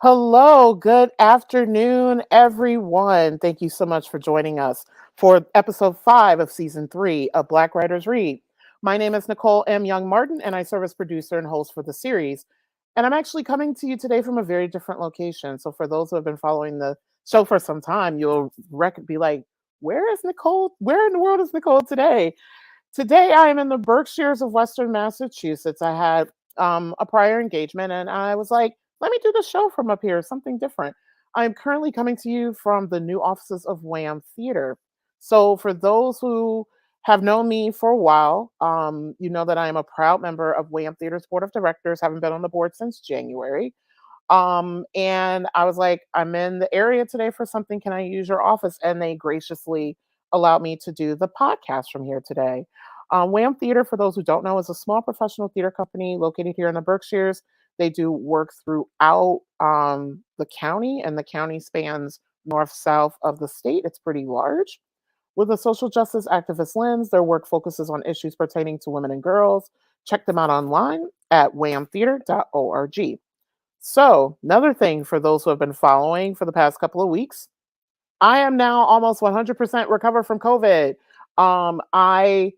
Hello, good afternoon, everyone. Thank you so much for joining us for episode 5 of season 3 of Black Writers Read. My name is Nicole M. Young Martin, and I serve as producer and host for the series. And I'm actually coming to you today from a very different location. So, for those who have been following the show for some time, you'll be like, where is Nicole? Where in the world is Nicole today? Today, I am in the Berkshires of Western Massachusetts. I had a prior engagement and I was like, let me do the show from up here, something different. I am currently coming to you from the new offices of Wham Theater. So, for those who have known me for a while, you know that I am a proud member of Wham Theater's board of directors, having been on the board since January. And I was like, I'm in the area today for something. Can I use your office? And they graciously allowed me to do the podcast from here today. Wham Theater, for those who don't know, is a small professional theater company located here in the Berkshires. They do work throughout the county, and the county spans north south of the state. It's pretty large. With a social justice activist lens, their work focuses on issues pertaining to women and girls. Check them out online at whamtheater.org. So, another thing for those who have been following for the past couple of weeks, I am now almost 100% recovered from COVID. I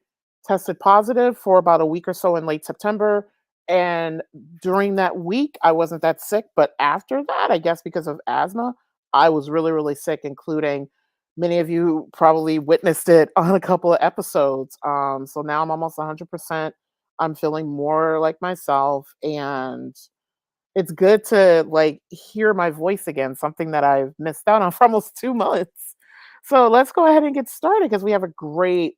tested positive for about a week or so in late September. And during that week, I wasn't that sick. But after that, I guess because of asthma, I was really, really sick, including many of you probably witnessed it on a couple of episodes. So now I'm almost 100%. I'm feeling more like myself. And it's good to like hear my voice again, something that I've missed out on for almost 2 months. So let's go ahead and get started because we have a great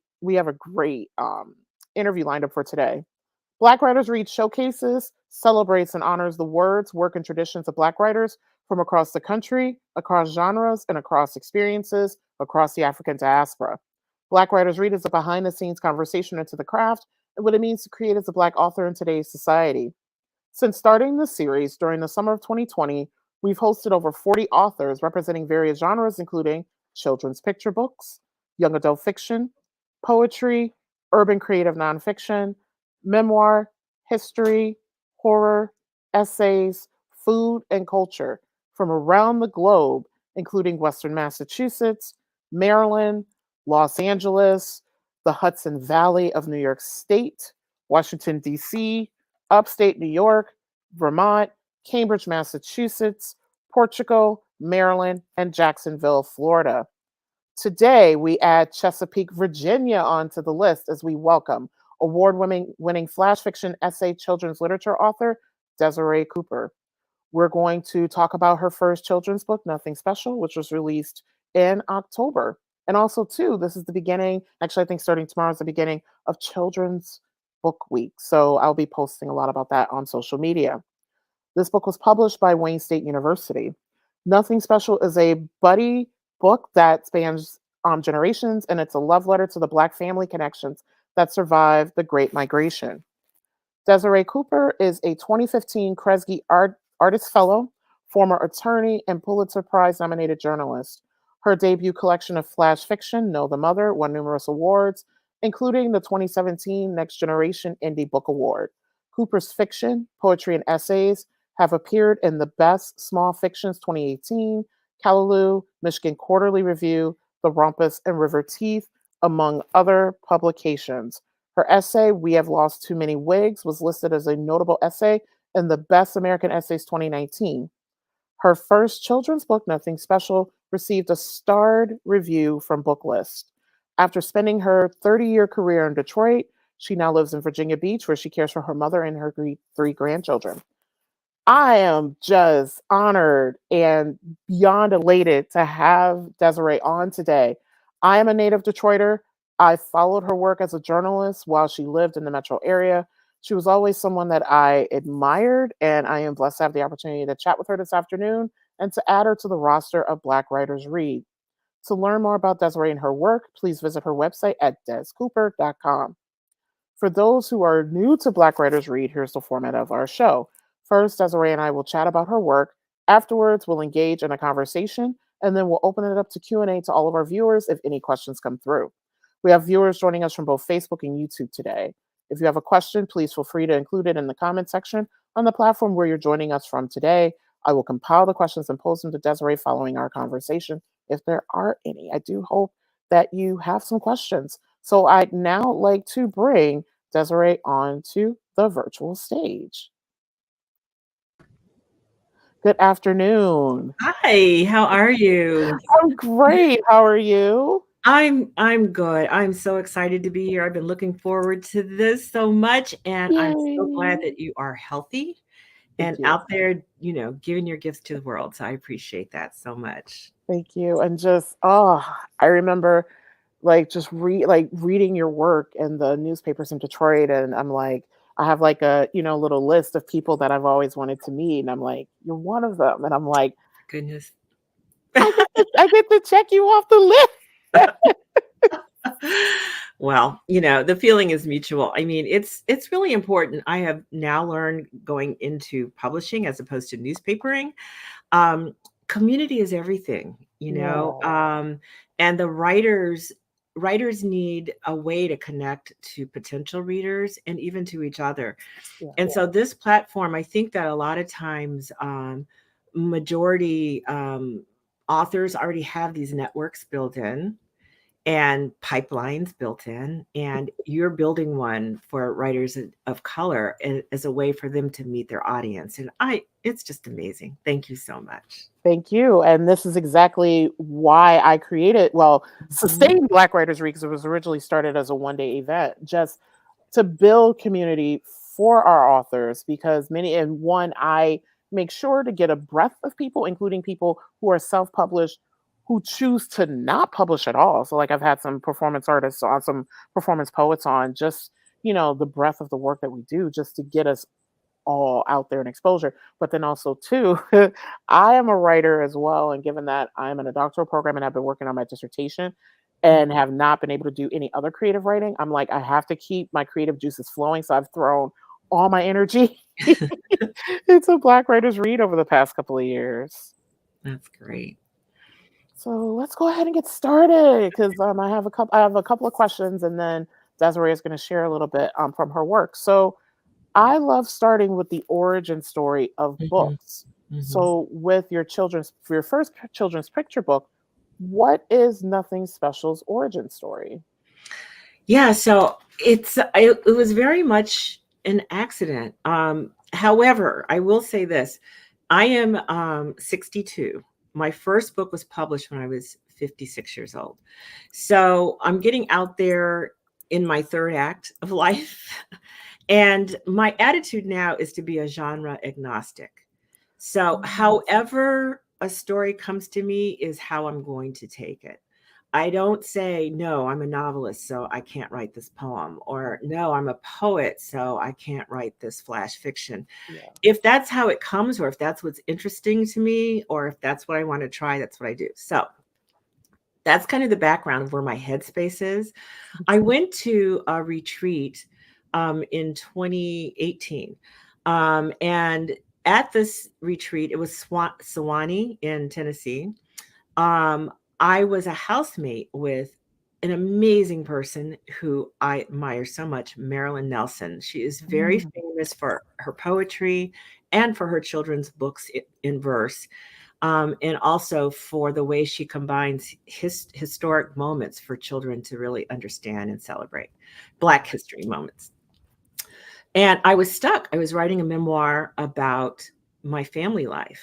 interview lined up for today. Black Writers Read showcases, celebrates, and honors the words, work, and traditions of Black writers from across the country, across genres, and across experiences across the African diaspora. Black Writers Read is a behind the scenes conversation into the craft and what it means to create as a Black author in today's society. Since starting this series during the summer of 2020, we've hosted over 40 authors representing various genres, including children's picture books, young adult fiction, poetry, urban creative nonfiction, memoir, history, horror, essays, food, and culture from around the globe, including Western Massachusetts, Maryland, Los Angeles, the Hudson Valley of New York State, Washington, D.C., upstate New York, Vermont, Cambridge, Massachusetts, Portugal, Maryland, and Jacksonville, Florida. Today, we add Chesapeake, Virginia onto the list as we welcome award winning flash fiction essay children's literature author Desiree Cooper. We're going to talk about her first children's book, Nothing Special, which was released in October. And also, too, this is the beginning, actually, I think starting tomorrow is the beginning of Children's Book Week. So I'll be posting a lot about that on social media. This book was published by Wayne State University. Nothing Special is a buddy book that spans generations, and it's a love letter to the Black family connections that survived the Great Migration. Desiree Cooper is a 2015 Artist Fellow, former attorney, and Pulitzer Prize-nominated journalist. Her debut collection of flash fiction, Know the Mother, won numerous awards, including the 2017 Next Generation Indie Book Award. Cooper's fiction, poetry, and essays have appeared in the Best Small Fictions 2018, Callaloo, Michigan Quarterly Review, The Rumpus, and River Teeth, among other publications. Her essay, We Have Lost Too Many Wigs, was listed as a notable essay in the Best American Essays 2019. Her first children's book, Nothing Special, received a starred review from Booklist. After spending her 30-year career in Detroit, she now lives in Virginia Beach, where she cares for her mother and her three grandchildren. I am just honored and beyond elated to have Desiree on today. I am a native Detroiter. I followed her work as a journalist while she lived in the metro area. She was always someone that I admired, and I am blessed to have the opportunity to chat with her this afternoon and to add her to the roster of Black Writers Read. To learn more about Desiree and her work, please visit her website at descooper.com. For those who are new to Black Writers Read, here's the format of our show. First, Desiree and I will chat about her work. Afterwards, we'll engage in a conversation, and then we'll open it up to Q&A to all of our viewers if any questions come through. We have viewers joining us from both Facebook and YouTube today. If you have a question, please feel free to include it in the comment section on the platform where you're joining us from today. I will compile the questions and pose them to Desiree following our conversation, if there are any. I do hope that you have some questions. So I'd now like to bring Desiree onto the virtual stage. Good afternoon. Hi, how are you? I'm great. How are you? I'm good. I'm so excited to be here. I've been looking forward to this so much, and I'm so glad Yay. that you are healthy Thank and you. out there, giving your gifts to the world. So I appreciate that so much. Thank you. And just, oh, I remember like just reading your work in the newspapers in Detroit. And I'm like, I have like a, little list of people that I've always wanted to meet. And I'm like, you're one of them. And I'm like, Goodness. I get to check you off the list. Well, the feeling is mutual. I mean, it's really important. I have now learned going into publishing as opposed to newspapering. um, Community is everything, Yeah. and the writers need a way to connect to potential readers and even to each other. Yeah. And so this platform, I think that a lot of times, majority authors already have these networks built in and pipelines built in, and you're building one for writers of color as a way for them to meet their audience. And it's just amazing. Thank you so much. Thank you. And this is exactly why I created, Mhm. Sustained Black Writers Week, because it was originally started as a 1 day event, just to build community for our authors. Because I make sure to get a breadth of people, including people who are self published, who choose to not publish at all. So, like, I've had some performance artists on, some performance poets on, just, the breadth of the work that we do, just to get us all out there in exposure. But then also too, I am a writer as well, and given that I'm in a doctoral program and I've been working on my dissertation and have not been able to do any other creative writing, I'm like, I have to keep my creative juices flowing. So I've thrown all my energy into Black Writers Read over the past couple of years. That's great. So let's go ahead and get started, because I have a couple of questions, and then Desiree is going to share a little bit from her work. So I love starting with the origin story of Mhm, books. mhm. So, for your first children's picture book, what is Nothing Special's origin story? Yeah, so it was very much an accident. However, I will say this. I am 62. My first book was published when I was 56 years old. So I'm getting out there in my third act of life. And my attitude now is to be a genre agnostic. So, Mm. however a story comes to me is how I'm going to take it. I don't say, no, I'm a novelist, so I can't write this poem, or no, I'm a poet, so I can't write this flash fiction. Yeah. If that's how it comes, or if that's what's interesting to me, or if that's what I want to try, that's what I do. So that's kind of the background of where my headspace is. I went to a retreat in 2018. And at this retreat, it was Sewanee in Tennessee. Um, I was a housemate with an amazing person who I admire so much, Marilyn Nelson. She is very Mm. famous for her poetry and for her children's books in verse, and also for the way she combines historic moments for children to really understand and celebrate Black history moments. And I was stuck. I was writing a memoir about my family life,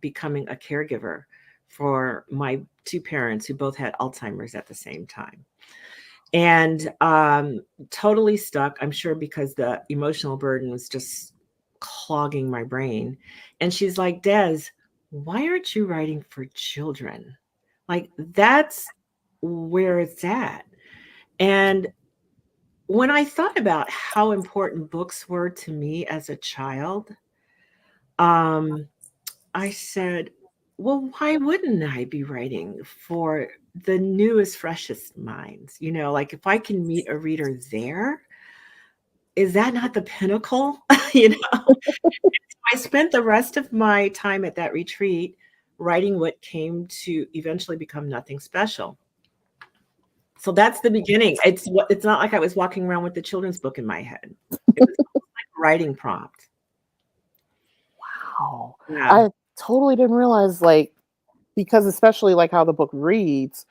becoming a caregiver for my two parents who both had Alzheimer's at the same time. And totally stuck, I'm sure, because the emotional burden was just clogging my brain. And she's like, Des, why aren't you writing for children? Like, that's where it's at. And when I thought about how important books were to me as a child, um, I said, well, why wouldn't I be writing for the newest, freshest minds? Like, if I can meet a reader there, is that not the pinnacle? you know, I spent the rest of my time at that retreat writing what came to eventually become Nothing Special. So that's the beginning. It's not like I was walking around with the children's book in my head. It was almost like a writing prompt. Wow. Yeah. I totally didn't realize, like, because especially like how the book reads,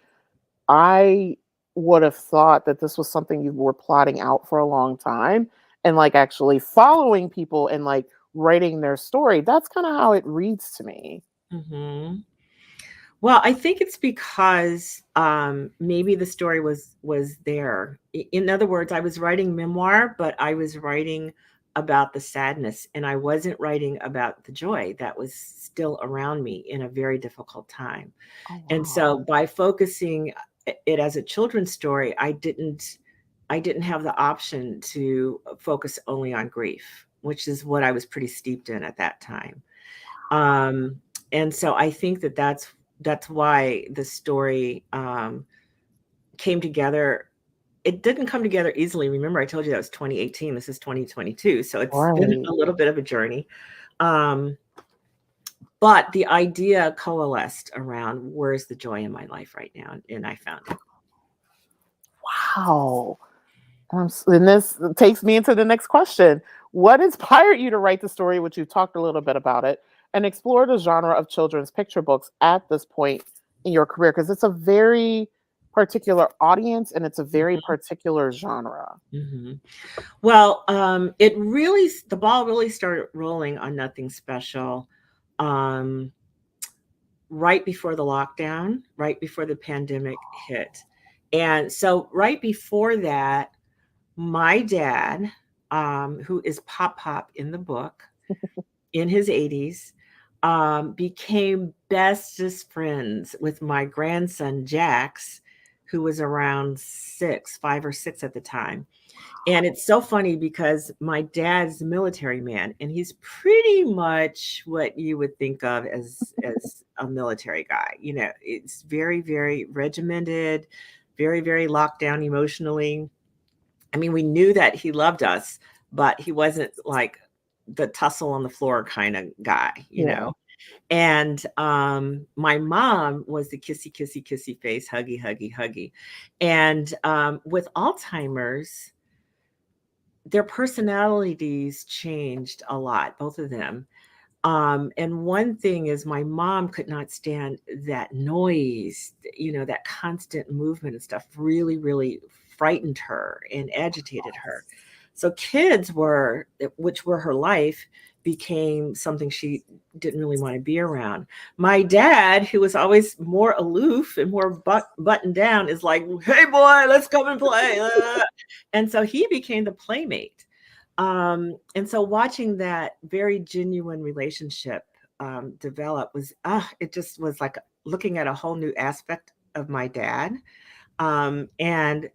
I would have thought that this was something you were plotting out for a long time and like actually following people and like writing their story. That's kind of how it reads to me. Hmm. Well, I think it's because maybe the story was there. In other words, I was writing memoir, but I was writing about the sadness, and I wasn't writing about the joy that was still around me in a very difficult time. Oh And wow. so, by focusing it as a children's story, I didn't have the option to focus only on grief, which is what I was pretty steeped in at that time. Um, and so I think that that's why the story came together. It didn't come together easily. Remember, I told you that was 2018. This is 2022, so it's been Right. a little bit of a journey. Um, but the idea coalesced around where's the joy in my life right now, and I found it. Wow. And this takes me into the next question. What inspired you to write the story, which you talked a little bit about it, and explore the genre of children's picture books at this point in your career? Because it's a very particular audience and it's a very Mhm, particular genre. mhm. Well, the ball really started rolling on Nothing Special. Um, right before the lockdown, right before the pandemic hit. And so, right before that, my dad, who is Pop Pop in the book, in his 80s, became bestest friends with my grandson, Jax, who was around 5 or 6 at the time. And it's so funny because my dad's a military man, and he's pretty much what you would think of as a military guy. It's very, very regimented, very, very locked down emotionally. I mean, we knew that he loved us, but he wasn't like the tussle on the floor kind of guy. Yeah. And my mom was the kissy, kissy, kissy face, huggy, huggy, huggy. And with Alzheimer's, their personalities changed a lot, both of them. And one thing is my mom could not stand that noise, that constant movement and stuff really, really frightened her and agitated her. So which were her life, became something she didn't really want to be around. My dad, who was always more aloof and more buttoned down, is like, "Hey boy, let's come and play." And so he became the playmate. And so watching that very genuine relationship develop it just was like looking at a whole new aspect of my dad, and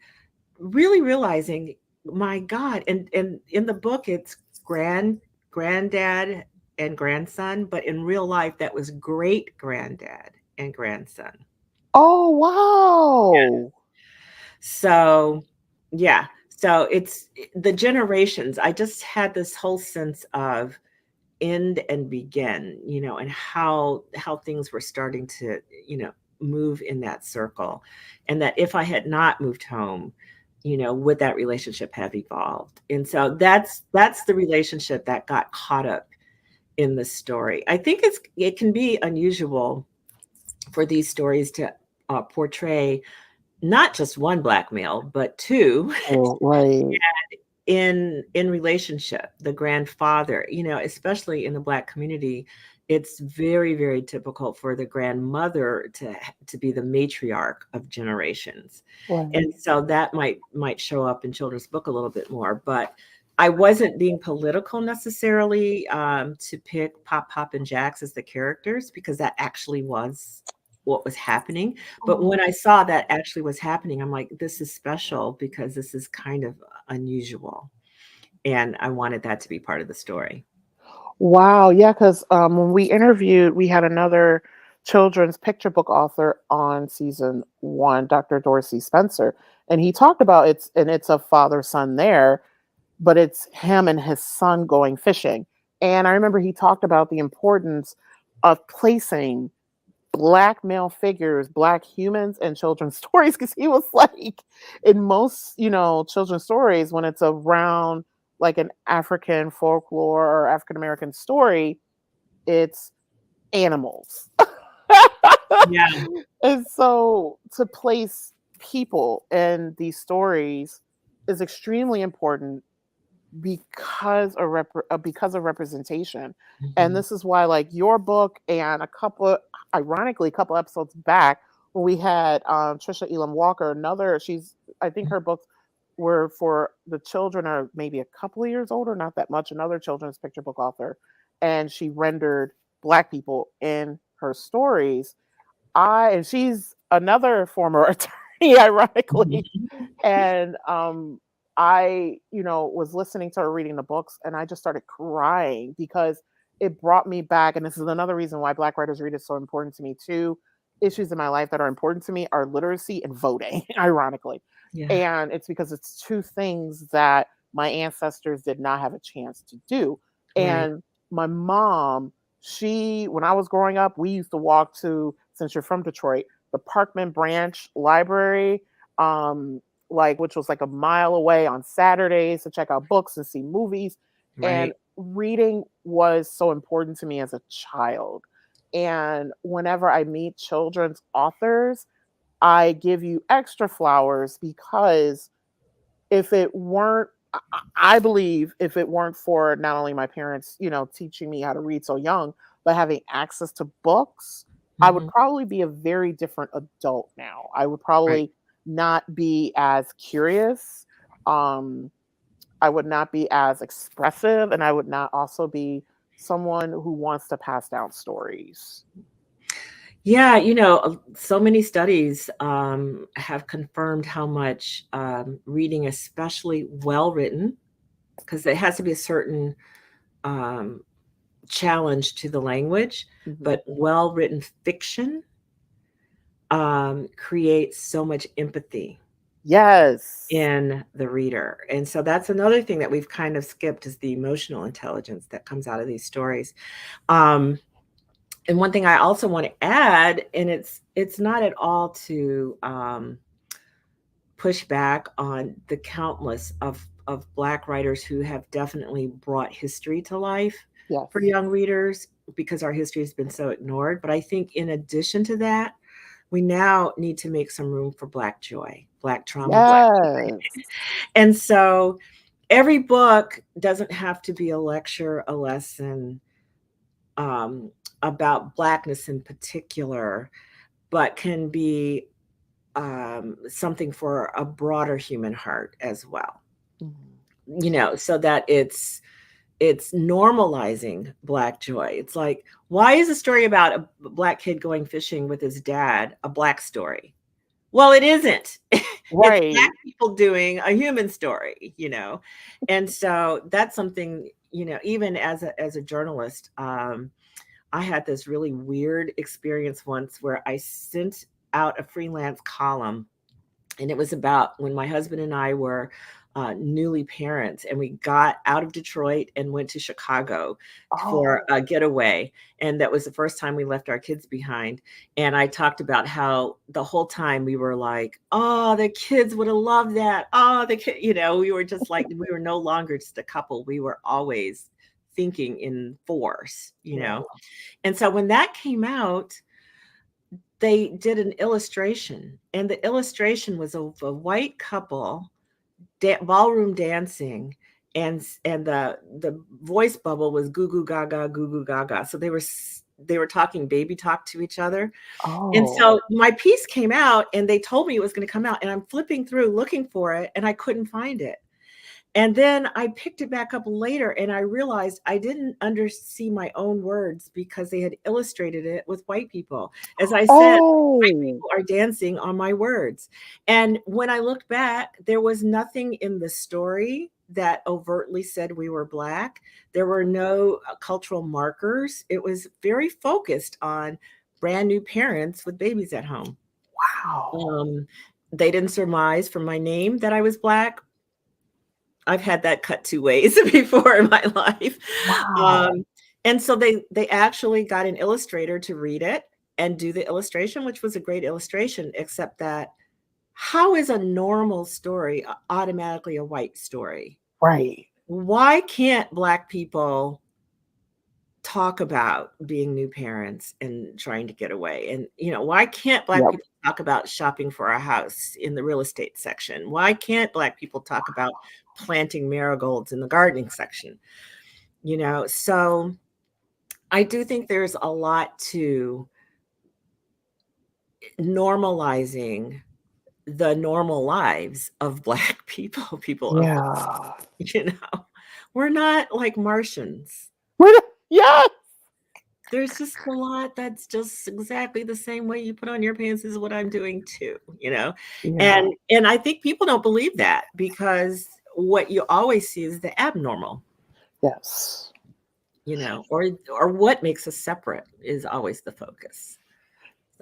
really realizing, my God, and in the book it's granddad and grandson, but in real life that was great granddad and grandson. Oh wow. So, yeah. So it's the generations. I just had this whole sense of end and begin, and how things were starting to, move in that circle. And that if I had not moved home, would that relationship have evolved? And so that's the relationship that got caught up in the story. I think it can be unusual for these stories to portray not just one black male, but two Oh, right. in relationship, the grandfather, especially in the black community. It's very, very typical for the grandmother to be the matriarch of generations. Right. And so that might show up in children's book a little bit more. But I wasn't being political necessarily, to pick Pop Pop and Jax as the characters, because that actually was what was happening. But Oh, when I saw that actually was happening, I'm like, this is special because this is kind of unusual. And I wanted that to be part of the story. wow. Yeah, because when we interviewed, we had another children's picture book author on season one, Dr. Dorsey Spencer, and he talked about it's a father son there, but it's him and his son going fishing. And I remember he talked about the importance of placing black male figures, black humans in children's stories, because he was like, in most, children's stories, when it's around like an African folklore or African American story, it's animals. Yeah. And so to place people in these stories is extremely important because of representation. And Mhm. this is why, like, your book and ironically, a couple episodes back, when we had Trisha Elam Walker, I think her books were for the children are maybe a couple of years older, not that much. Another children's picture book author, and she rendered Black people in her stories. And she's another former attorney, ironically, Mhm. and I, was listening to her reading the books, and I just started crying because it brought me back. And this is another reason why Black Writers Read is so important to me. Two issues in my life that are important to me are literacy and voting, ironically. Yeah. And it's because it's two things that my ancestors did not have a chance to do. Right. And my mom, when I was growing up, we used to walk to, since you're from Detroit, the Parkman Branch Library, which was like a mile away on Saturdays to check out books and see movies. And Right. reading was so important to me as a child. And whenever I meet children's authors, I give you extra flowers because if it weren't, I believe if it weren't for not only my parents, teaching me how to read so young, but having access to books, I would Mhm. probably be a very different adult now. I would Right. probably not be as curious. Um, I would not be as expressive, and I would not also be someone who wants to pass down stories. Yeah, so many studies have confirmed how much reading, especially well written, because it has to be a certain um, challenge to the language, Mhm. but well written fiction creates so much empathy Yes. in the reader. And so that's another thing that we've kind of skipped is the emotional intelligence that comes out of these stories. Um, and one thing I also want to add, and it's not at all to push back on the countless of Black writers who have definitely brought history to life for Yes. young readers because our history has been so ignored. But I think in addition to that, we now need to make some room for Black joy, Black trauma, Black joy. Yes. And so every book doesn't have to be a lecture, a lesson um, about Blackness in particular, but can be something for a broader human heart as well. Mhm. So that it's normalizing Black joy. It's like, why is a story about a Black kid going fishing with his dad a Black story? Well, it isn't. It's Black Right. people doing a human story, and so that's something, even as a journalist, I had this really weird experience once where I sent out a freelance column, and it was about when my husband and I were newly parents, and we got out of Detroit and went to Chicago for Oh. a getaway. And that was the first time we left our kids behind. And I talked about how the whole time we were like, oh, the kids would have loved that. Oh, the kid, we were just like, we were no longer just a couple. We were always thinking in force. Yeah. And so when that came out, they did an illustration, and the illustration was of a white couple ballroom dancing, and the voice bubble was goo goo gaga. So they were talking baby talk to each other. And Oh. so my piece came out, and they told me it was going to come out, and I'm flipping through looking for it, and I couldn't find it. And then I picked it back up later, and I realized I didn't see my own words because they had illustrated it with white people. As I said, white Oh. people are dancing on my words. And when I looked back, there was nothing in the story that overtly said we were Black. There were no cultural markers. It was very focused on brand new parents with babies at home. Wow. Um, they didn't surmise from my name that I was Black. I've had that cut two ways before in my life. Wow. Um, and so they actually got an illustrator to read it and do the illustration, which was a great illustration, except that how is a normal story automatically a white story? Right. Why can't Black people talk about being new parents and trying to get away? And, why can't Black Yep. people talk about shopping for a house in the real estate section? Why can't Black people talk about planting marigolds in the gardening section? So I do think there's a lot to normalizing the normal lives of Black people of Yeah. we're not like Martians. Yeah. There's just a lot that's just exactly the same way you put on your pants is what I'm doing too, Yeah. and I think people don't believe that because what you always see is the abnormal, Yes. or what makes us separate is always the focus.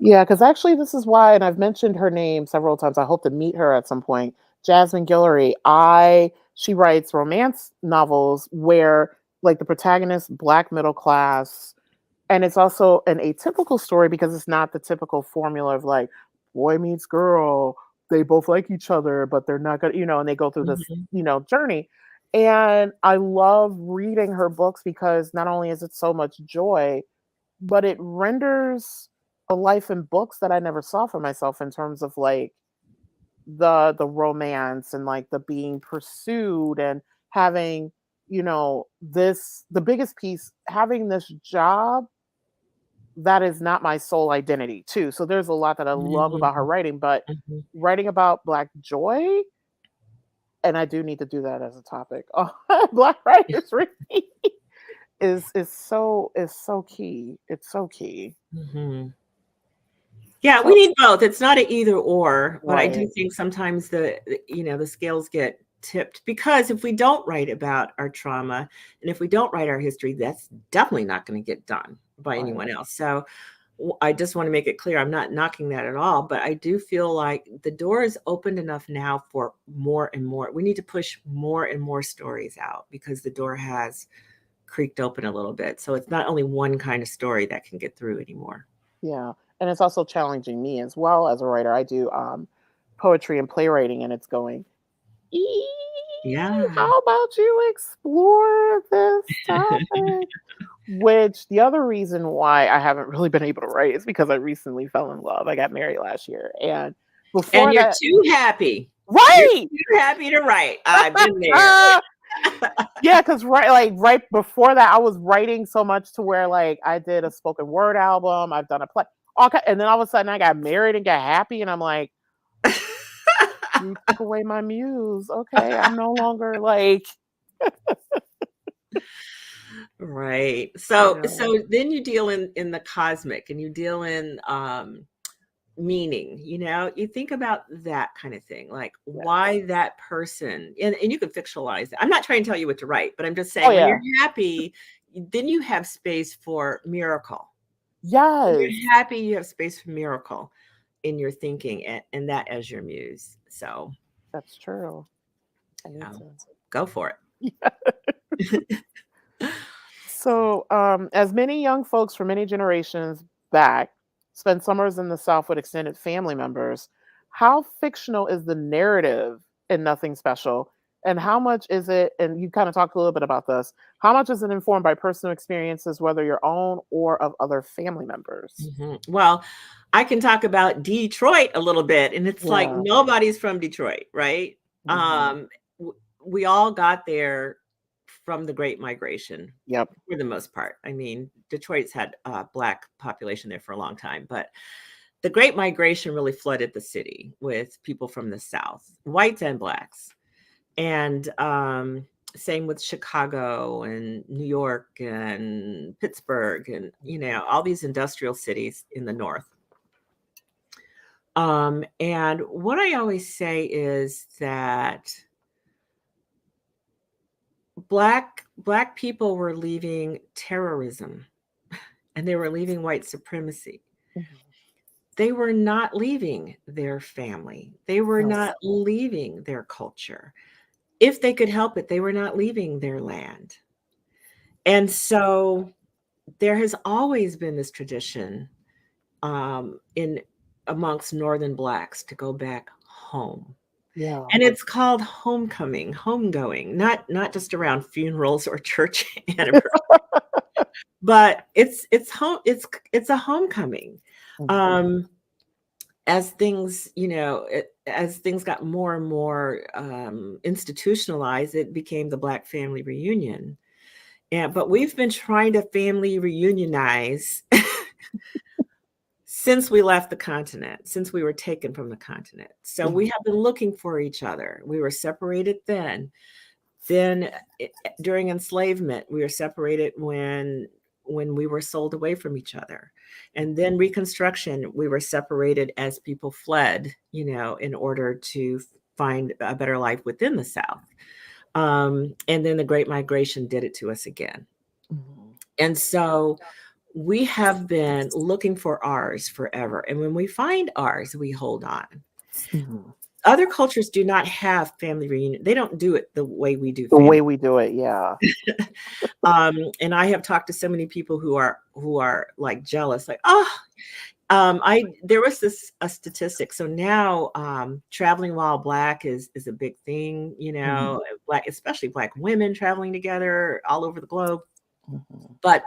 Yeah, because actually, this is why, and I've mentioned her name several times. I hope to meet her at some point. Jasmine Guillory. She writes romance novels where, like, the protagonist, Black middle class, and it's also an atypical story because it's not the typical formula of like boy meets girl, they both like each other, but they're not gonna, and they go through this, Mhm. journey. And I love reading her books because not only is it so much joy, but it renders a life in books that I never saw for myself in terms of like the romance and like the being pursued and having, this the biggest piece, having this job that is not my sole identity too. So there's a lot that I love about her Mhm. writing, but Mhm. writing about Black joy, and I do need to do that as a topic. Black writers reading is so key. It's so key. Mhm. Yeah, we So need both. It's not an either or, but I do right. think sometimes the scales get tipped because if we don't write about our trauma and if we don't write our history, that's definitely not going to get done by Right. anyone else. So I just want to make it clear I'm not knocking that at all, but I do feel like the door is opened enough now for more and more. We need to push more and more stories out because the door has creaked open a little bit. So it's not only one kind of story that can get through anymore. Yeah. And it's also challenging me as well as a writer. I do poetry and playwriting, and it's going, Yeah. how about you explore this topic? Which the other reason why I haven't really been able to write is because I recently fell in love. I got married last year. And And before you're that, too happy. You're right. too happy to write. I've been there. Yeah, because right before that, I was writing so much to where like I did a spoken word album, I've done a play, and then all of a sudden I got married and got happy, and I'm like, you took away my muse. Okay, I'm no longer like, Right. you So know, then you deal in the cosmic and you deal in meaning, you think about that kind of thing, like yes. why that person, and you can fictionalize it. I'm not trying to tell you what to write, but I'm just Oh saying when yeah, you're happy, then you have space for miracle. When yes, you're happy, you have space for miracle in your thinking and that as your muse. So that's true. I need um, to. go for Yeah. it. So, as many young folks from many generations back spend summers in the South with extended family members, how fictional is the narrative in Nothing Special? And how much is it, and you kind of talked a little bit about this, how much is it informed by personal experiences, whether your own or of other family members? Well, I can talk about Detroit a little bit, and it's like Yeah. nobody's from Detroit, right? Hmm. Um, we all got there from the Great Migration Yep. for the most part. I mean, Detroit's had a Black population there for a long time, but the Great Migration really flooded the city with people from the South, whites and Blacks. And same with Chicago and New York and Pittsburgh and, all these industrial cities in the North. And what I always say is that black people were leaving terrorism and they were leaving white supremacy. Mhm. They were not leaving their family. They were No. not leaving their culture. If they could help it, they were not leaving their land. And so there has always been this tradition in amongst Northern Blacks to go back home. Yeah. And it's called homecoming, homegoing, not just around funerals or church anniversaries. But it's home. It's a homecoming. Um, as things, as things got more and more institutionalized, it became the Black family reunion. But we've been trying to family reunionize since we left the continent, since we were taken from the continent. So we have been looking for each other. We were separated then. Then during enslavement, we were separated when we were sold away from each other. And then Reconstruction, we were separated as people fled, in order to find a better life within the South. And then the Great Migration did it to us again. And so we have been looking for ours forever. And when we find ours, we hold on. Other cultures do not have family reunion. They don't do it the way we do. The way we do it, yeah. And I have talked to so many people who are like jealous, like, there was a statistic. So now traveling while Black is a big thing, Black, especially Black women traveling together all over the globe. But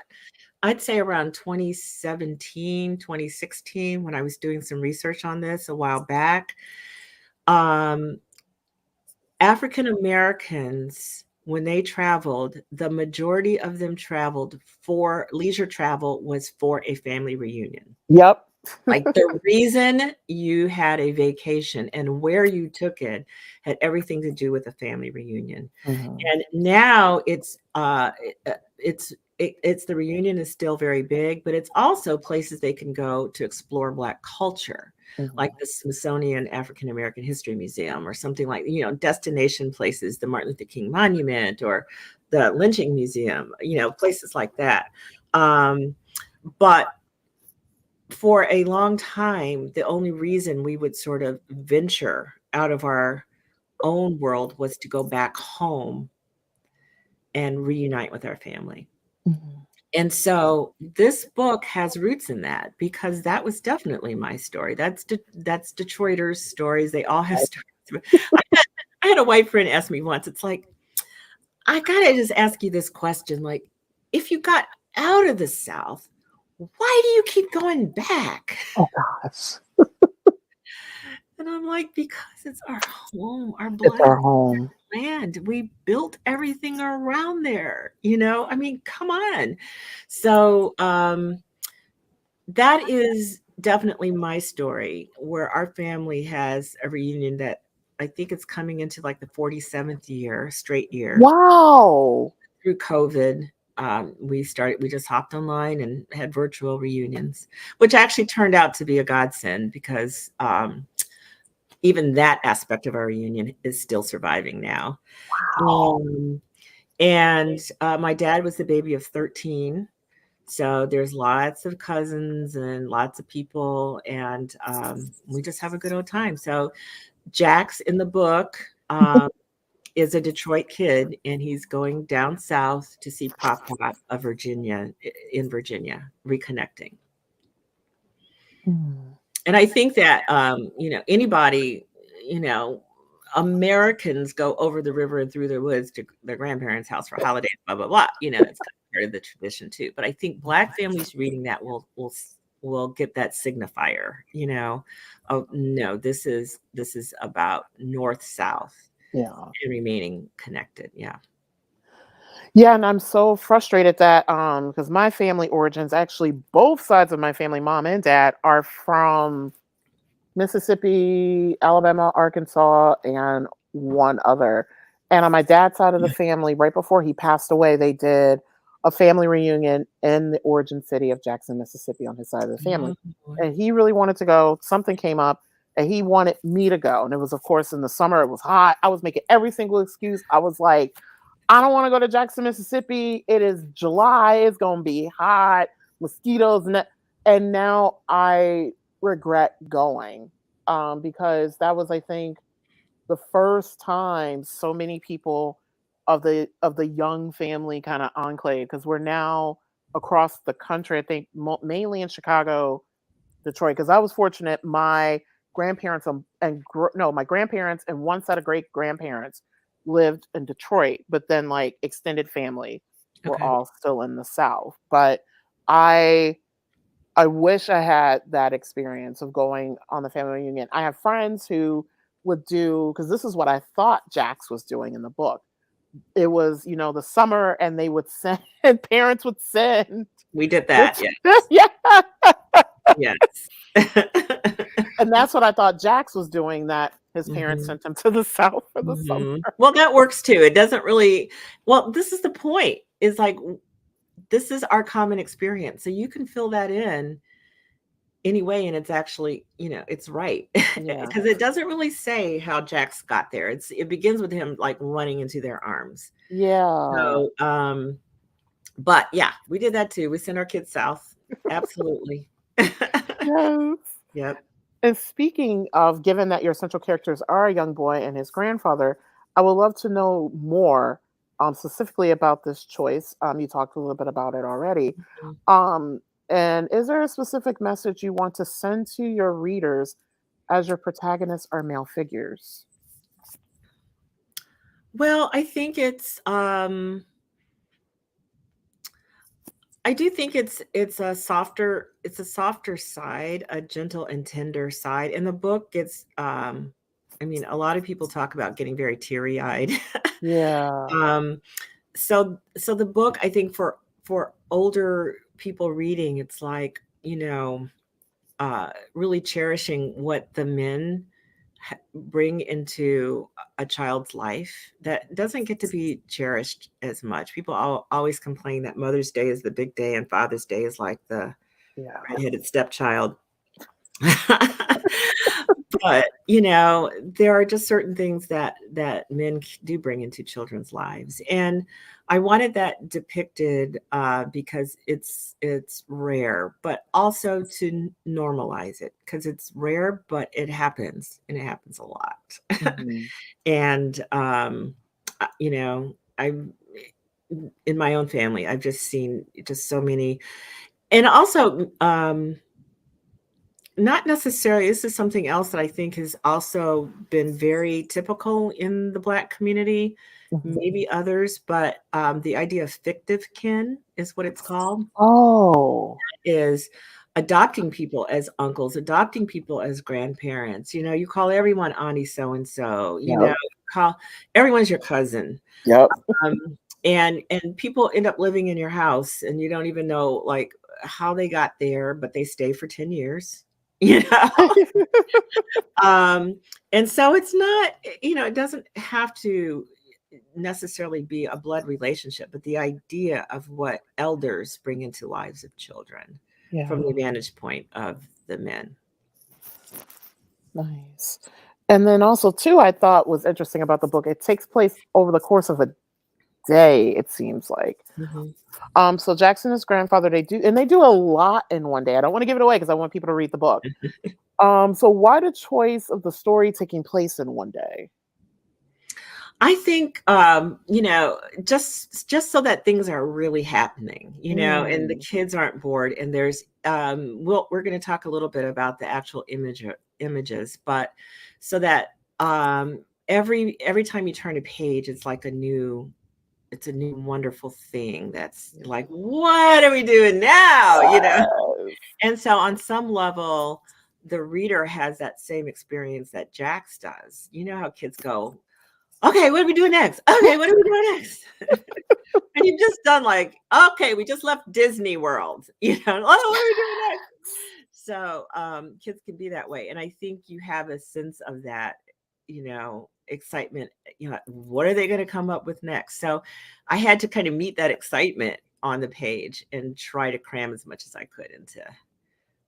I'd say around 2017, 2016, when I was doing some research on this a while back, African Americans, when they traveled, the majority of them traveled for leisure travel, was for a family reunion. Yep. Like the reason you had a vacation and where you took it had everything to do with a family reunion. And now it's the reunion is still very big, but it's also places they can go to explore Black culture, like the Smithsonian African American History Museum, or something like, destination places, the Martin Luther King Monument or the Lynching Museum, places like that. But for a long time, the only reason we would sort of venture out of our own world was to go back home and reunite with our family. And so this book has roots in that, because that was definitely my story. That's Detroiters' stories. They all have stories. I had a white friend ask me once, it's like, I gotta just ask you this question. Like, if you got out of the South, why do you keep going back? Oh, gosh. And I'm like, because it's our home, our It's our home. land. We built everything around there, I mean, come on. So that is definitely my story, where our family has a reunion that I think it's coming into like the 47th straight year. Wow. Through COVID. We just hopped online and had virtual reunions, which actually turned out to be a godsend, because even that aspect of our reunion is still surviving now. Wow. And my dad was the baby of 13. So there's lots of cousins and lots of people, and we just have a good old time. So Jack's in the book is a Detroit kid, and he's going down south to see Pop Pop of Virginia, reconnecting. And I think that, anybody, Americans go over the river and through their woods to their grandparents' house for holidays, blah, blah, blah. It's kind of part of the tradition too. But I think Black families reading that will get that signifier, oh no, this is about North-South. Yeah. And remaining connected. Yeah. Yeah, and I'm so frustrated that because my family origins, actually both sides of my family, mom and dad, are from Mississippi, Alabama, Arkansas, and one other. And on my dad's side of the family, right before he passed away, they did a family reunion in the origin city of Jackson, Mississippi, on his side of the family. And he really wanted to go. Something came up and he wanted me to go. And it was, of course, in the summer. It was hot. I was making every single excuse. I was like, I don't want to go to Jackson, Mississippi. It is July. It's going to be hot, mosquitoes. And now I regret going because that was, I think, the first time so many people of the young family kind of enclave, because we're now across the country, I think mainly in Chicago, Detroit, because I was fortunate. My grandparents my grandparents and one set of great grandparents lived in Detroit, but then like extended family were Okay. all still in the South. But I I wish I had that experience of going on the family reunion. I have friends who would do, because this is what I thought Jax was doing in the book. It was, the summer, and they would send, and parents would send. We did that. This, Yes. yeah, Yes. and that's what I thought Jax was doing. That his parents Mhm. sent him to the South for the summer. Mhm. Well, that works too. It doesn't really, well, this is the point. Is like, this is our common experience. So you can fill that in anyway, and it's actually, it's right. Yeah, Because it doesn't really say how Jax got there. It begins with him like running into their arms. yeah. So, but yeah, we did that too. We sent our kids south. Absolutely. Yes. Yep. And speaking of, given that your central characters are a young boy and his grandfather, I would love to know more, specifically about this choice. You talked a little bit about it already. Mm. Um, and is there a specific message you want to send to your readers as your protagonists are male figures? Well, I think I do think it's a softer side, a gentle and tender side. And the book gets I mean, a lot of people talk about getting very teary-eyed. Yeah. um so the book, I think, for older people reading, it's like, really cherishing what the men bring into a child's life that doesn't get to be cherished as much. People always complain that Mother's Day is the big day and Father's Day is like the Yeah. redheaded stepchild. But there are just certain things that men do bring into children's lives, and I wanted that depicted because it's rare, but also to normalize it, because it's rare, but it happens, and it happens a lot. Mhm. And I in my own family, I've just seen just so many, and also not necessarily. This is something else that I think has also been very typical in the Black community, Mhm. maybe others, but the idea of fictive kin is what it's called, Oh, is adopting people as uncles, adopting people as grandparents. You call everyone Auntie so and so. yep, Call everyone's your cousin, yep. um, and people end up living in your house, and you don't even know like how they got there, but they stay for 10 years. You know, Um, and so it's not, it doesn't have to necessarily be a blood relationship, but the idea of what elders bring into lives of children from the Yeah, vantage point of the men. nice. And then also too, I thought was interesting about the book. It takes place over the course of a day. It seems like. Mhm. So Jackson, his grandfather, they do a lot in one day. I don't want to give it away because I want people to read the book. So why the choice of the story taking place in one day? I think, just so that things are really happening, and the Mm, kids aren't bored. And we're going to talk a little bit about the actual images, but so that every time you turn a page, it's a new wonderful thing that's yeah. like, what are we doing now? Yes. And so on some level, the reader has that same experience that Jax does. You know how kids go, okay, what are we doing next? Okay, what are we doing next? And you've just done like, okay, we just left Disney World. Oh, what are we doing next? So kids can be that way. And I think you have a sense of that, excitement. What are they going to come up with next? So I had to kind of meet that excitement on the page and try to cram as much as I could into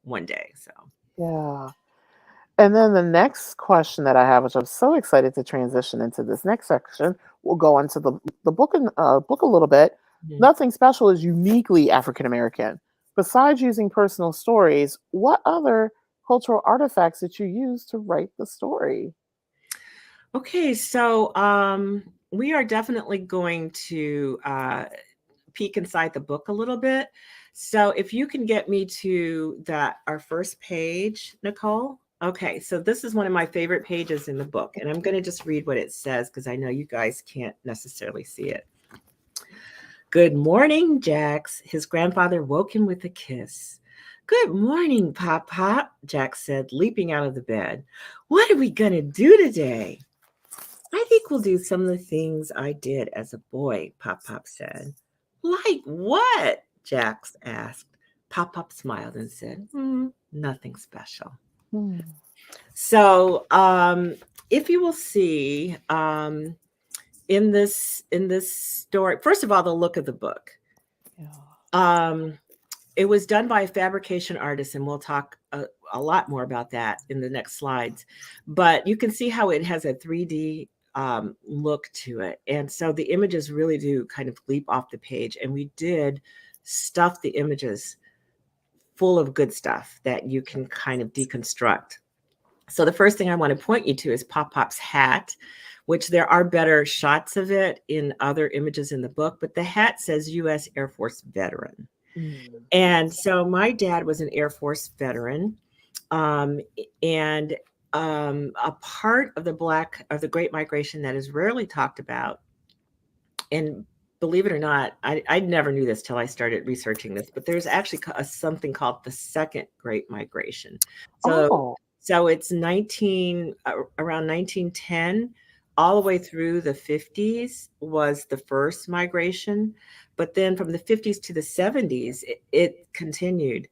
one day. So Yeah. And then the next question that I have, which I'm so excited to transition into this next section, we'll go into the book a little bit. mhm. Nothing Special is uniquely African American. Besides using personal stories, what other cultural artifacts did you use to write the story? Okay, so we are definitely going to peek inside the book a little bit. So if you can get me to our first page, Nicole. Okay, so this is one of my favorite pages in the book, and I'm going to just read what it says because I know you guys can't necessarily see it. Good morning, Jax. His grandfather woke him with a kiss. Good morning, Pop Pop, Jax said, leaping out of the bed. What are we going to do today? I think we'll do some of the things I did as a boy, Pop Pop said. Like what? Jax asked. Pop Pop smiled and said, nothing special. Hmm. So if you will see in this story, first of all, the look of the book. Yeah. It was done by a fabrication artist, and we'll talk a lot more about that in the next slides. But you can see how it has a 3D look to it. And so the images really do kind of leap off the page. And we did stuff the images full of good stuff that you can kind of deconstruct. So the first thing I want to point you to is Pop Pop's hat, which there are better shots of it in other images in the book, but the hat says U.S. Air Force veteran. And so my dad was an Air Force veteran, and a part of the Great Migration that is rarely talked about, and believe it or not, I never knew this till I started researching this, but there's actually something called the Second Great Migration. So it's around 1910, all the way through the 50s was the first migration. But then from the 50s to the 70s, it continued.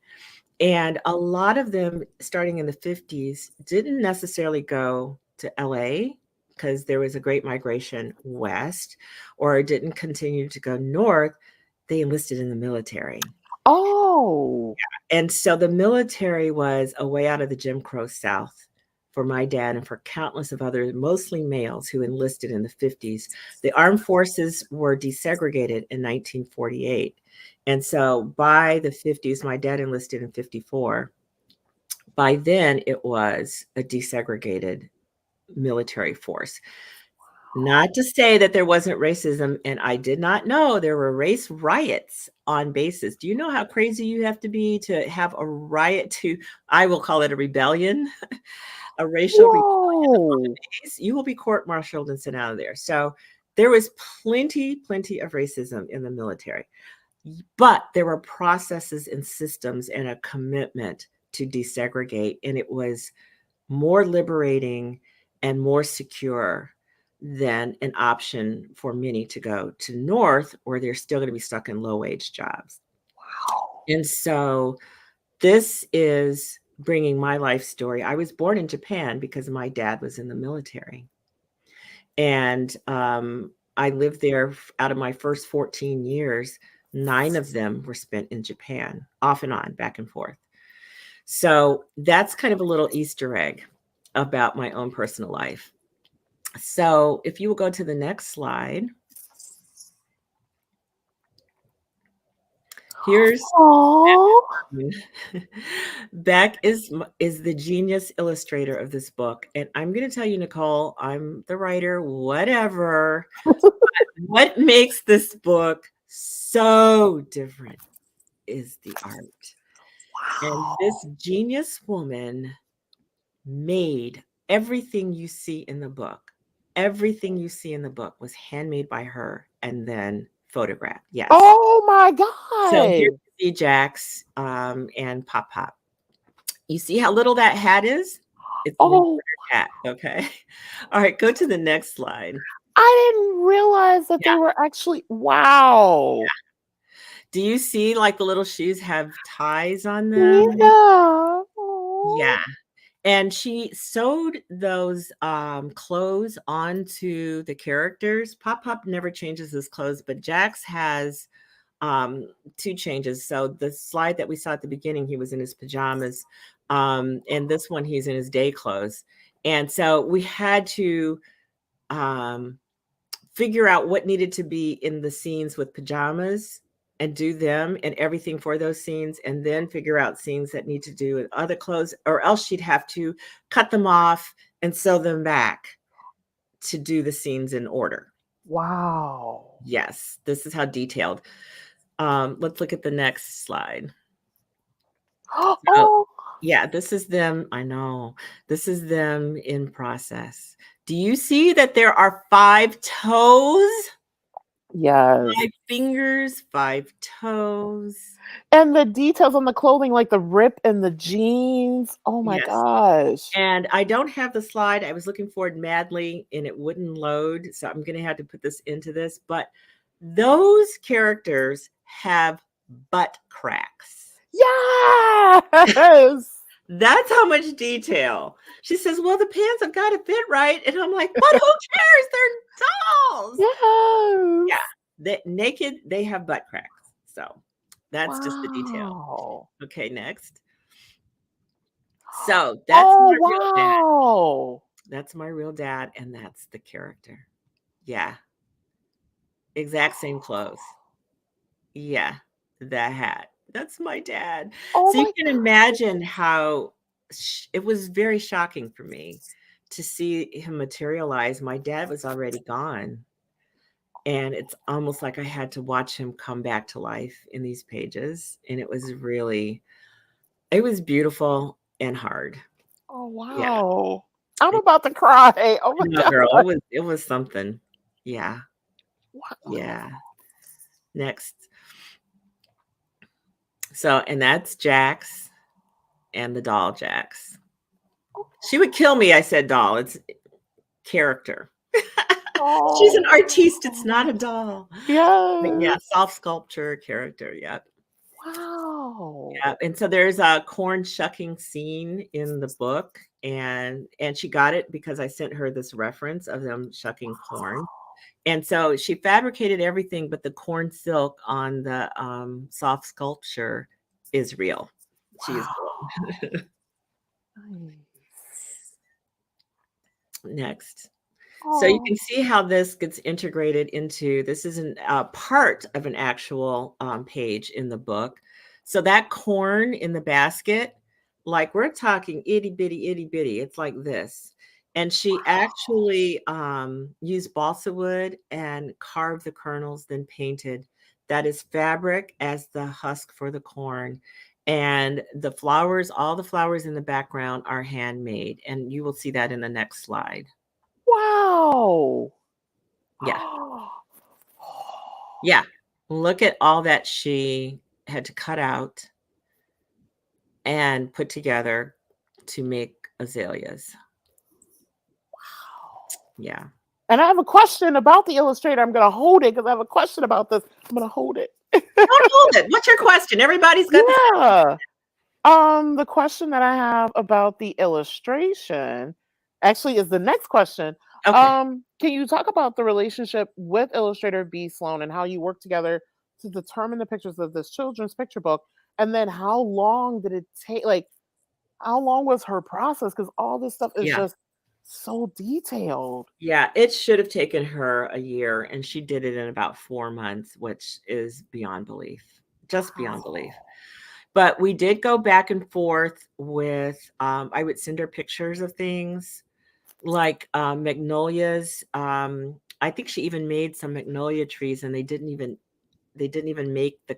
And a lot of them, starting in the 50s, didn't necessarily go to LA because there was a great migration west, or didn't continue to go north. They enlisted in the military. Oh. And so the military was a way out of the Jim Crow South for my dad and for countless of others, mostly males, who enlisted in the 50s. The armed forces were desegregated in 1948. And so by the 50s, my dad enlisted in 54. By then, it was a desegregated military force. Not to say that there wasn't racism, and I did not know there were race riots on bases. Do you know how crazy you have to be to have a riot I will call it a rebellion, a racial rebellion on the base? You will be court-martialed and sent out of there. So there was plenty of racism in the military, but there were processes and systems and a commitment to desegregate, and it was more liberating and more secure than an option for many to go to north, where they're still going to be stuck in low-wage jobs. Wow. And so this is bringing my life story. I was born in Japan because my dad was in the military. And I lived there out of my first 14 years. 9 of them were spent in Japan, off and on, back and forth. So that's kind of a little Easter egg about my own personal life. So if you will go to the next slide. Here's Beck is the genius illustrator of this book. And I'm going to tell you, Nicole, I'm the writer, whatever. What makes this book so different is the art. And this genius woman made everything you see in the book. Everything you see in the book was handmade by her and then photographed. Yes. Oh my God. So here you see Jax and Pop Pop. You see how little that hat is? It's an embroidered hat. Okay. All right. Go to the next slide. I didn't realize that they were actually, wow. Yeah. Do you see like the little shoes have ties on them? Yeah. Yeah. And she sewed those clothes onto the characters. Pop Pop never changes his clothes, but Jax has 2 changes. So the slide that we saw at the beginning, he was in his pajamas. And this one, he's in his day clothes. And so we had to figure out what needed to be in the scenes with pajamas and do them and everything for those scenes, and then figure out scenes that need to do with other clothes, or else she'd have to cut them off and sew them back to do the scenes in order. Wow. Yes, this is how detailed. Let's look at the next slide. So, yeah, this is them. I know. This is them in process. Do you see that there are 5 toes? Yes. 5 fingers, 5 toes. And the details on the clothing, like the rip in the jeans. Oh my Yes. gosh. And I don't have the slide. I was looking for it madly and it wouldn't load. So I'm going to have to put this into this. But those characters have butt cracks. Yes. That's how much detail. She says, well, the pants have got to fit right. And I'm like, but who cares? They're dolls. Yes. Yeah. Naked, they have butt cracks. So that's just the detail. Wow. Okay, next. So that's Oh, my real dad. wow. That's my real dad, and that's the character. Yeah. Exact same clothes. Yeah. That hat. That's my dad. Oh So you my can God. imagine how it was very shocking for me to see him materialize. My dad was already gone. And it's almost like I had to watch him come back to life in these pages. And it was beautiful and hard. Oh, Yeah. wow. I'm about to cry. Oh my No, God. girl, it was something. Yeah. Wow. Yeah. Next. So, and that's Jax and the doll Jax. She would kill me. I said doll. It's character. She's an artiste. It's not a doll. But yeah, Yes. soft sculpture character. Yep. Wow. Yeah. And so there's a corn shucking scene in the book, and she got it because I sent her this reference of them shucking corn. And so she fabricated everything, but the corn silk on the soft sculpture is real. She is real. Nice. Next. So you Oh, can see how this gets integrated into, this is a part of an actual page in the book. So that corn in the basket, like we're talking itty bitty, it's like this. And she actually used balsa wood and carved the kernels, then painted. That is fabric as the husk for the corn. And the flowers, all the flowers in the background are handmade. And you will see that in the next slide. wow. Yeah. Yeah. Look at all that she had to cut out and put together to make azaleas. Yeah. And I have a question about the illustrator. I'm going to hold it because I have a question about this. I'm going to hold it. Don't hold it. What's your question? Everybody's got Yeah. The question that I have about the illustration actually is the next question. Okay. Can you talk about the relationship with illustrator B. Sloan and how you work together to determine the pictures of this children's picture book? And then how long did it take? Like, how long was her process? Because all this stuff is Yeah. just so detailed. Yeah. It should have taken her a year, and she did it in about 4 months, which is beyond belief, just beyond belief. But we did go back and forth with, I would send her pictures of things like magnolias. I think she even made some magnolia trees, and they didn't even make the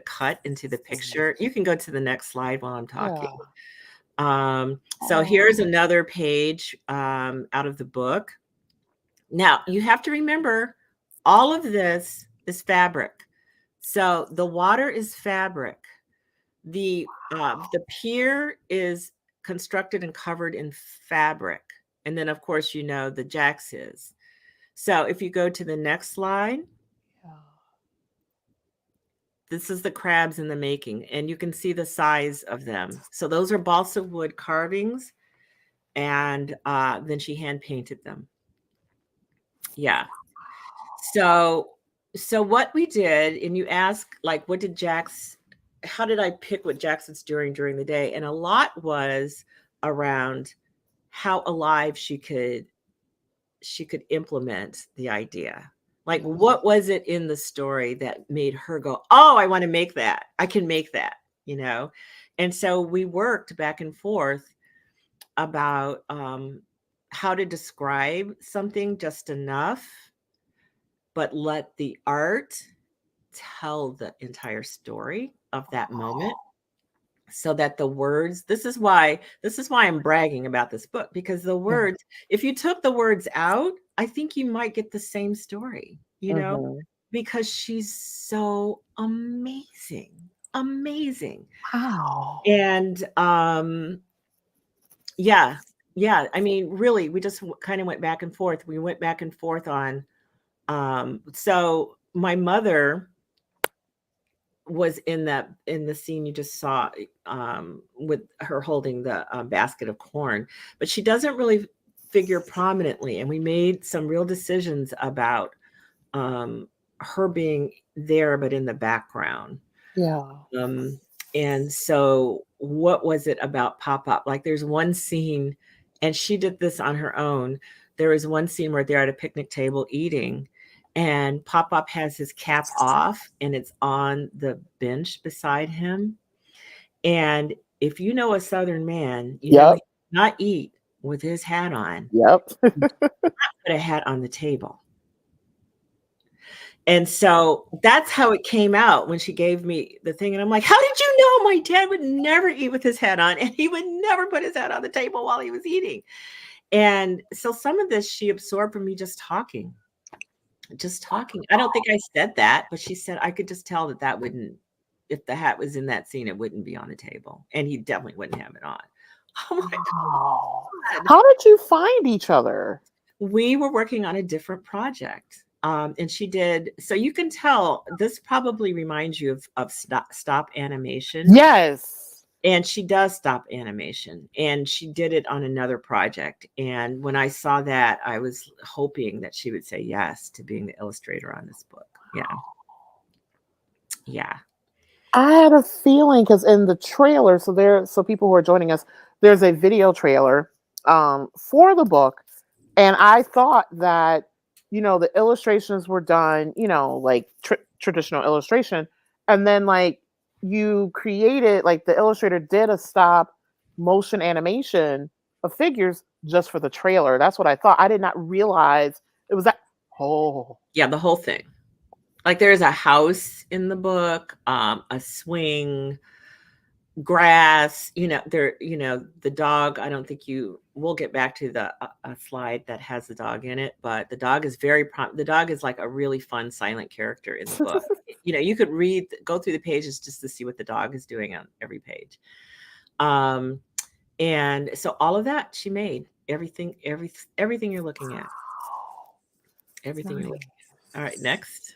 cut into the picture. You can go to the next slide while I'm talking. Yeah. So here's another page out of the book. Now you have to remember, all of this is fabric. So the water is fabric. The pier is constructed and covered in fabric. And then, of course, the Jax is. So if you go to the next slide, this is the crabs in the making, and you can see the size of them. So those are balsa wood carvings, and then she hand painted them. Yeah. So what we did, and you ask, like, what did Jax, how did I pick what Jax was doing during the day? And a lot was around how alive she could implement the idea. Like, what was it in the story that made her go, oh, I want to make that. I can make that, And so we worked back and forth about how to describe something just enough, but let the art tell the entire story of that moment, so that the words, this is why I'm bragging about this book, because the words, if you took the words out, I think you might get the same story. you know, Mhm. because she's so amazing, amazing. Wow. And yeah, yeah. I mean, really, we just kind of went back and forth. We went back and forth on. So my mother was in the scene you just saw, with her holding the basket of corn, but she doesn't really figure prominently. And we made some real decisions about her being there, but in the background. Yeah. Um, and so, what was it about Pop Up? Like, there's one scene, and she did this on her own. There is one scene where they're at a picnic table eating, and Pop Up has his cap off, and it's on the bench beside him. And if you know a Southern man, you know Yep. he does not eat with his hat on. Yep. He does not put a hat on the table. And so that's how it came out when she gave me the thing. And I'm like, how did you know my dad would never eat with his hat on, and he would never put his hat on the table while he was eating? And so some of this she absorbed from me just talking, just talking. I don't think I said that, but she said I could just tell that that wouldn't, if the hat was in that scene, it wouldn't be on the table. And he definitely wouldn't have it on. Oh my Wow. God. How did you find each other? We were working on a different project. And she did, so you can tell this probably reminds you of stop animation. Yes. And she does stop animation, and she did it on another project. And when I saw that, I was hoping that she would say yes to being the illustrator on this book. Yeah. Yeah. I had a feeling because in the trailer, so people who are joining us, there's a video trailer for the book, and I thought that the illustrations were done, like traditional illustration, and then like you created, like the illustrator did a stop motion animation of figures just for the trailer. That's what I thought. I did not realize it was that. Oh, Yeah. The whole thing. Like, there's a house in the book, a swing, grass, the dog. I don't think we'll get back to the a slide that has the dog in it, but the dog is the dog is like a really fun silent character in the book. You could go through the pages just to see what the dog is doing on every page. And so all of that she made, everything you're looking at, everything you're nice. looking at. All right, next.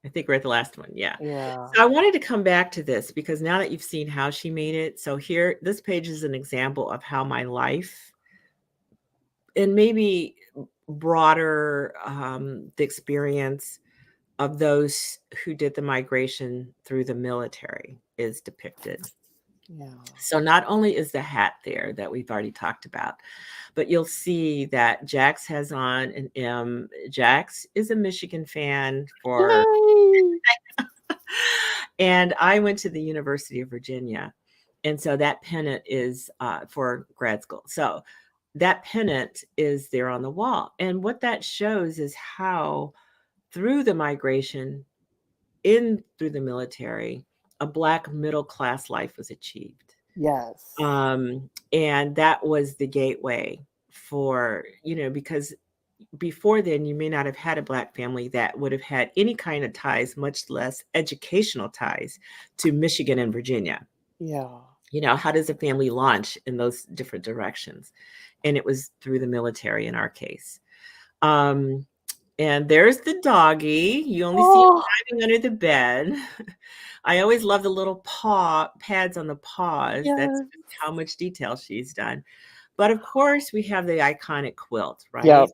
I think we're at the last one. Yeah. Yeah. So I wanted to come back to this because now that you've seen how she made it, so here, this page is an example of how my life, and maybe broader, the experience of those who did the migration through the military is depicted. Yeah. So not only is the hat there that we've already talked about, but you'll see that Jax has on an M. Jax is a Michigan fan for. Yay! And I went to the University of Virginia. And so that pennant is for grad school. So that pennant is there on the wall. And what that shows is how, through the migration, through the military, a Black middle class life was achieved. Yes. And that was the gateway for, because before then, you may not have had a Black family that would have had any kind of ties, much less educational ties, to Michigan and Virginia. Yeah. How does a family launch in those different directions? And it was through the military in our case. And there's the doggy. You only see him hiding under the bed. I always love the little pads on the paws. Yes. That's just how much detail she's done. But of course, we have the iconic quilt, right? Yep.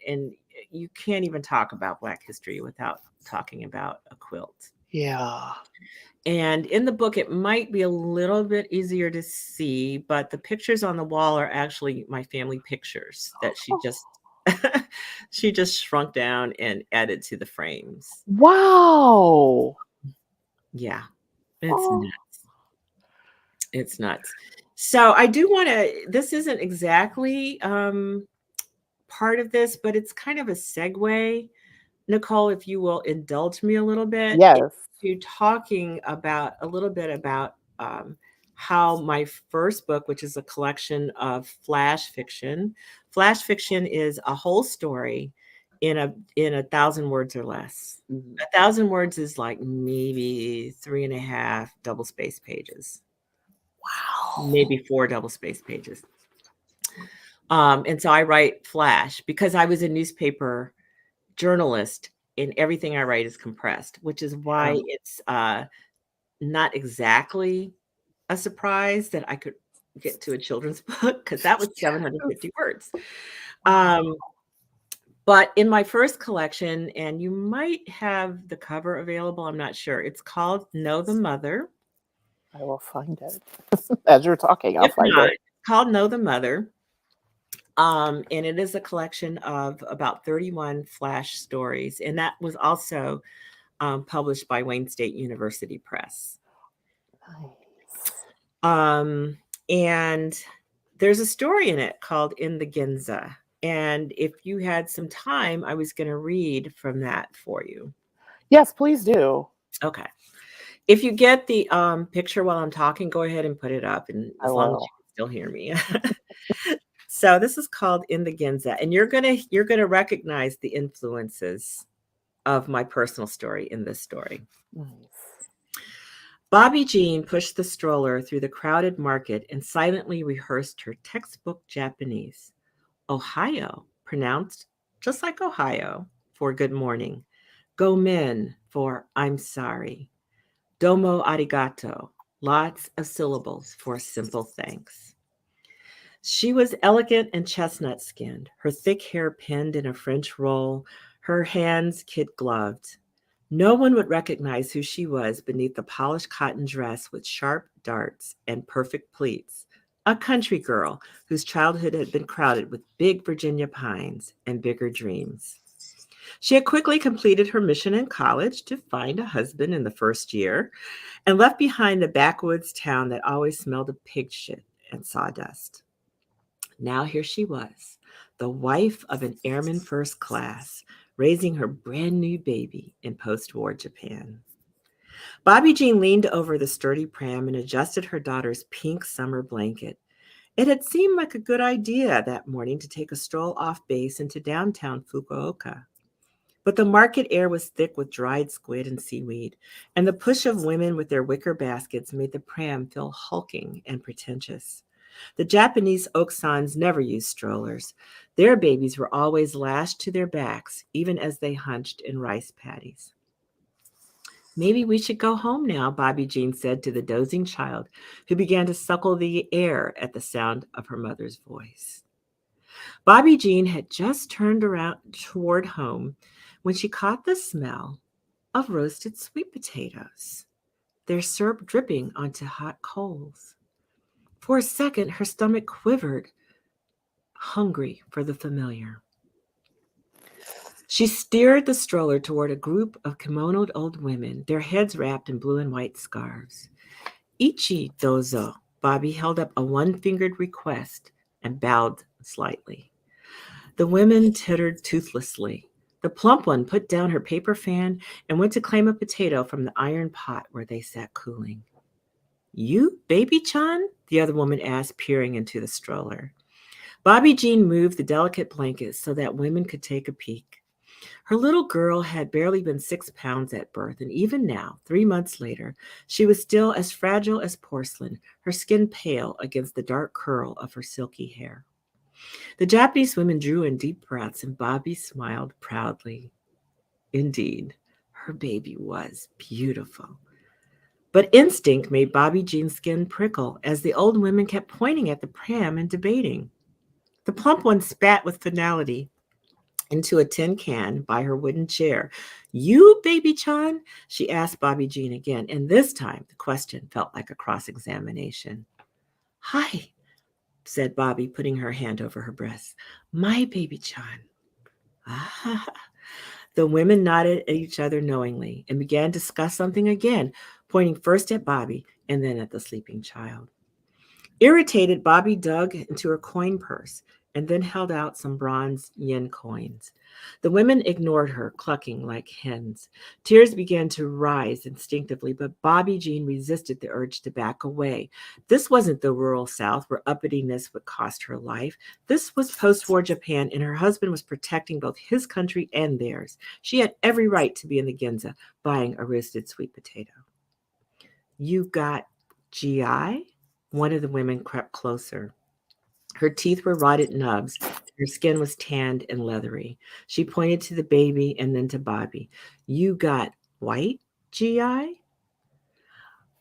And you can't even talk about Black history without talking about a quilt. Yeah. And in the book, it might be a little bit easier to see, but the pictures on the wall are actually my family pictures that she just shrunk down and added to the frames. Wow. Yeah, it's nuts. It's nuts. So I do want to, this isn't exactly part of this, but it's kind of a segue. Nicole, if you will indulge me a little bit, Yes. to talking a little bit about how my first book, which is a collection of flash fiction is a whole story, in 1,000 words or less. Mhm. 1,000 words is like maybe 3.5 double-spaced pages, Wow. maybe 4 double-spaced pages. And so I write flash because I was a newspaper journalist, and everything I write is compressed, which is why Yeah. it's not exactly a surprise that I could get to a children's book because that was 750 words. Wow. But in my first collection, and you might have the cover available, I'm not sure. It's called Know the Mother. I will find it. As you're talking, I'll If find not, it. it's called Know the Mother. And it is a collection of about 31 flash stories. And that was also published by Wayne State University Press. Nice. And there's a story in it called In the Ginza. And if you had some time, I was going to read from that for you. Yes, please do. Okay. If you get the picture while I'm talking, go ahead and put it up, and I as long as you will. can still hear me. So this is called In the Ginza, and you're gonna recognize the influences of my personal story in this story. Nice. Bobby Jean pushed the stroller through the crowded market and silently rehearsed her textbook Japanese. Ohio, pronounced just like Ohio, for good morning. Go men for I'm sorry. Domo arigato, lots of syllables for simple thanks. She was elegant and chestnut skinned, her thick hair pinned in a French roll, her hands kid gloved. No one would recognize who she was beneath the polished cotton dress with sharp darts and perfect pleats. A country girl whose childhood had been crowded with big Virginia pines and bigger dreams. She had quickly completed her mission in college to find a husband in the first year and left behind the backwoods town that always smelled of pig shit and sawdust. Now here she was, the wife of an airman first class, raising her brand new baby in post-war Japan. Bobby Jean leaned over the sturdy pram and adjusted her daughter's pink summer blanket. It had seemed like a good idea that morning to take a stroll off base into downtown Fukuoka. But the market air was thick with dried squid and seaweed, and the push of women with their wicker baskets made the pram feel hulking and pretentious. The Japanese Oksans never used strollers. Their babies were always lashed to their backs, even as they hunched in rice paddies. Maybe we should go home now, Bobby Jean said to the dozing child, who began to suckle the air at the sound of her mother's voice. Bobby Jean had just turned around toward home when she caught the smell of roasted sweet potatoes, their syrup dripping onto hot coals. For a second, her stomach quivered, hungry for the familiar. She steered the stroller toward a group of kimonoed old women, their heads wrapped in blue and white scarves. Ichi dozo. Bobby held up a one-fingered request and bowed slightly. The women tittered toothlessly. The plump one put down her paper fan and went to claim a potato from the iron pot where they sat cooling. You, baby-chan? The other woman asked, peering into the stroller. Bobby Jean moved the delicate blankets so that women could take a peek. Her little girl had barely been 6 pounds at birth, and even now, 3 months later, she was still as fragile as porcelain, her skin pale against the dark curl of her silky hair. The Japanese women drew in deep breaths, and Bobby smiled proudly. Indeed, her baby was beautiful. But instinct made Bobby Jean's skin prickle as the old women kept pointing at the pram and debating. The plump one spat with finality into a tin can by her wooden chair. You, baby-chan? She asked Bobby Jean again, and this time the question felt like a cross-examination. Hi, said Bobby, putting her hand over her breast. My baby-chan. Ah. The women nodded at each other knowingly and began to discuss something again, pointing first at Bobby and then at the sleeping child. Irritated, Bobby dug into her coin purse and then held out some bronze yen coins. The women ignored her, clucking like hens. Tears began to rise instinctively, but Bobby Jean resisted the urge to back away. This wasn't the rural South where uppityness would cost her life. This was post-war Japan, and her husband was protecting both his country and theirs. She had every right to be in the Ginza buying a roasted sweet potato. You got GI? One of the women crept closer. Her teeth were rotted nubs. Her skin was tanned and leathery. She pointed to the baby and then to Bobby. You got white GI?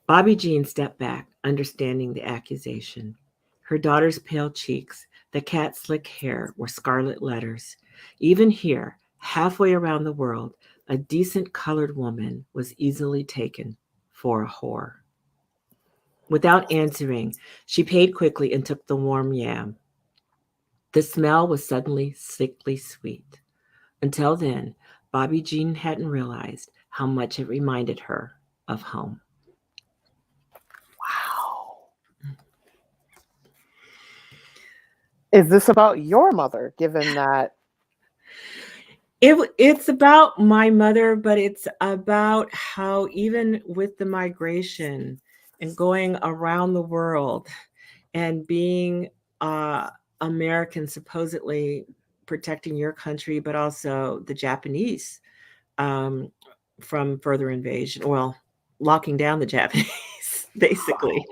Bobby Jean stepped back, understanding the accusation. Her daughter's pale cheeks, the cat's slick hair were scarlet letters. Even here, halfway around the world, a decent colored woman was easily taken for a whore. Without answering, she paid quickly and took the warm yam. The smell was suddenly sickly sweet. Until then, Bobby Jean hadn't realized how much it reminded her of home. Wow. Is this about your mother, given that? It's about my mother, but it's about how even with the migration and going around the world and being American, supposedly protecting your country, but also the Japanese from further invasion, well, locking down the Japanese, basically.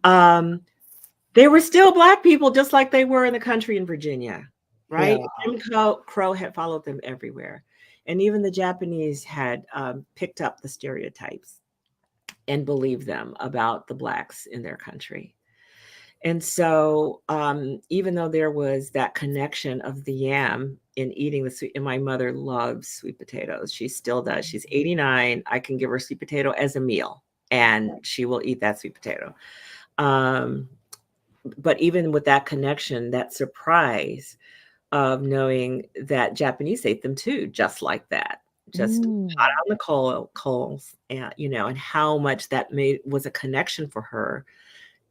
They were still Black people just like they were in the country in Virginia, right? Yeah. Jim Crow had followed them everywhere. And even the Japanese had picked up the stereotypes and believed them about the Blacks in their country. And so even though there was that connection of the yam in eating the sweet, and my mother loves sweet potatoes. She still does. She's 89. I can give her sweet potato as a meal and she will eat that sweet potato. But even with that connection, that surprise of knowing that Japanese ate them too, just like that, just hot on the coals, and and how much that was a connection for her.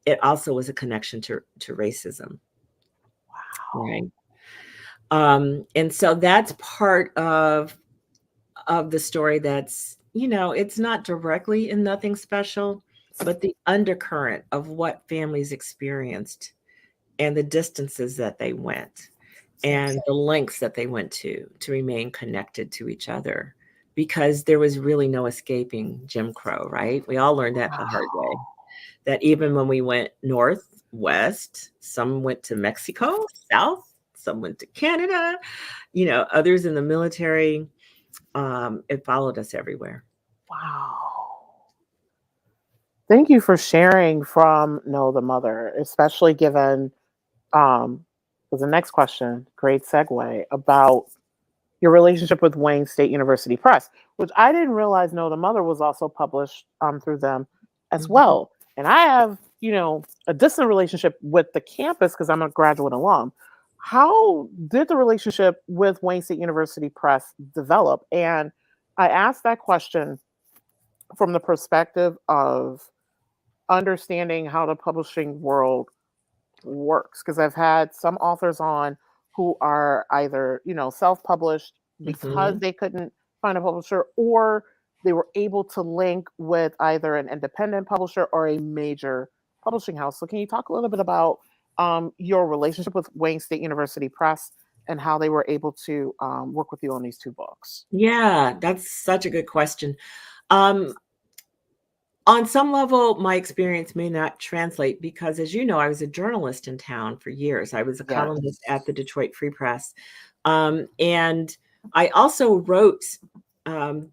It also was a connection to racism. Wow. Right. And so that's part of the story that's, it's not directly in Nothing Special, but the undercurrent of what families experienced and the distances that they went and the lengths that they went to remain connected to each other, because there was really no escaping Jim Crow, right? We all learned that the hard way, that even when we went north, west, some went to Mexico, south, some went to Canada, others in the military, it followed us everywhere. Wow. Thank you for sharing from Know the Mother, especially given the next question, great segue, about your relationship with Wayne State University Press, which I didn't realize Know the Mother was also published through them as well. And I have, a distant relationship with the campus because I'm a graduate alum. How did the relationship with Wayne State University Press develop? And I asked that question from the perspective of understanding how the publishing world works, because I've had some authors on who are either self-published because they couldn't find a publisher, or they were able to link with either an independent publisher or a major publishing house. So can you talk a little bit about your relationship with Wayne State University Press and how they were able to work with you on these two books? Yeah, that's such a good question. On some level, my experience may not translate because, as you know, I was a journalist in town for years. I was a columnist at the Detroit Free Press. And I also wrote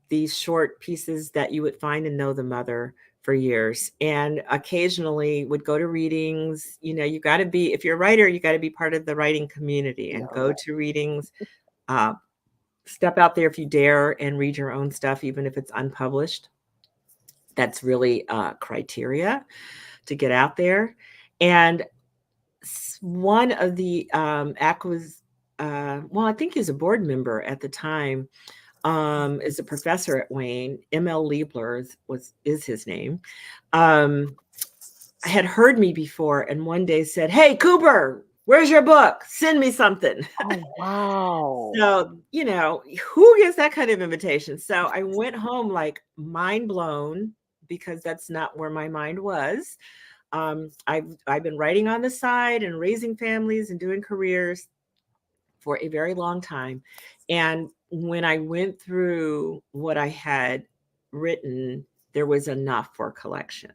these short pieces that you would find in Know the Mother for years, and occasionally would go to readings. You got to be, if you're a writer, you got to be part of the writing community and go to readings. Step out there if you dare and read your own stuff, even if it's unpublished. That's really criteria to get out there. And one of the I think he was a board member at the time, is a professor at Wayne, M.L. Liebler is his name, had heard me before and one day said, "Hey, Cooper, Where's your book? Send me something. Oh, wow. So, who gets that kind of invitation? So I went home like mind blown because that's not where my mind was. I've been writing on the side and raising families and doing careers for a very long time. And when I went through what I had written, there was enough for a collection.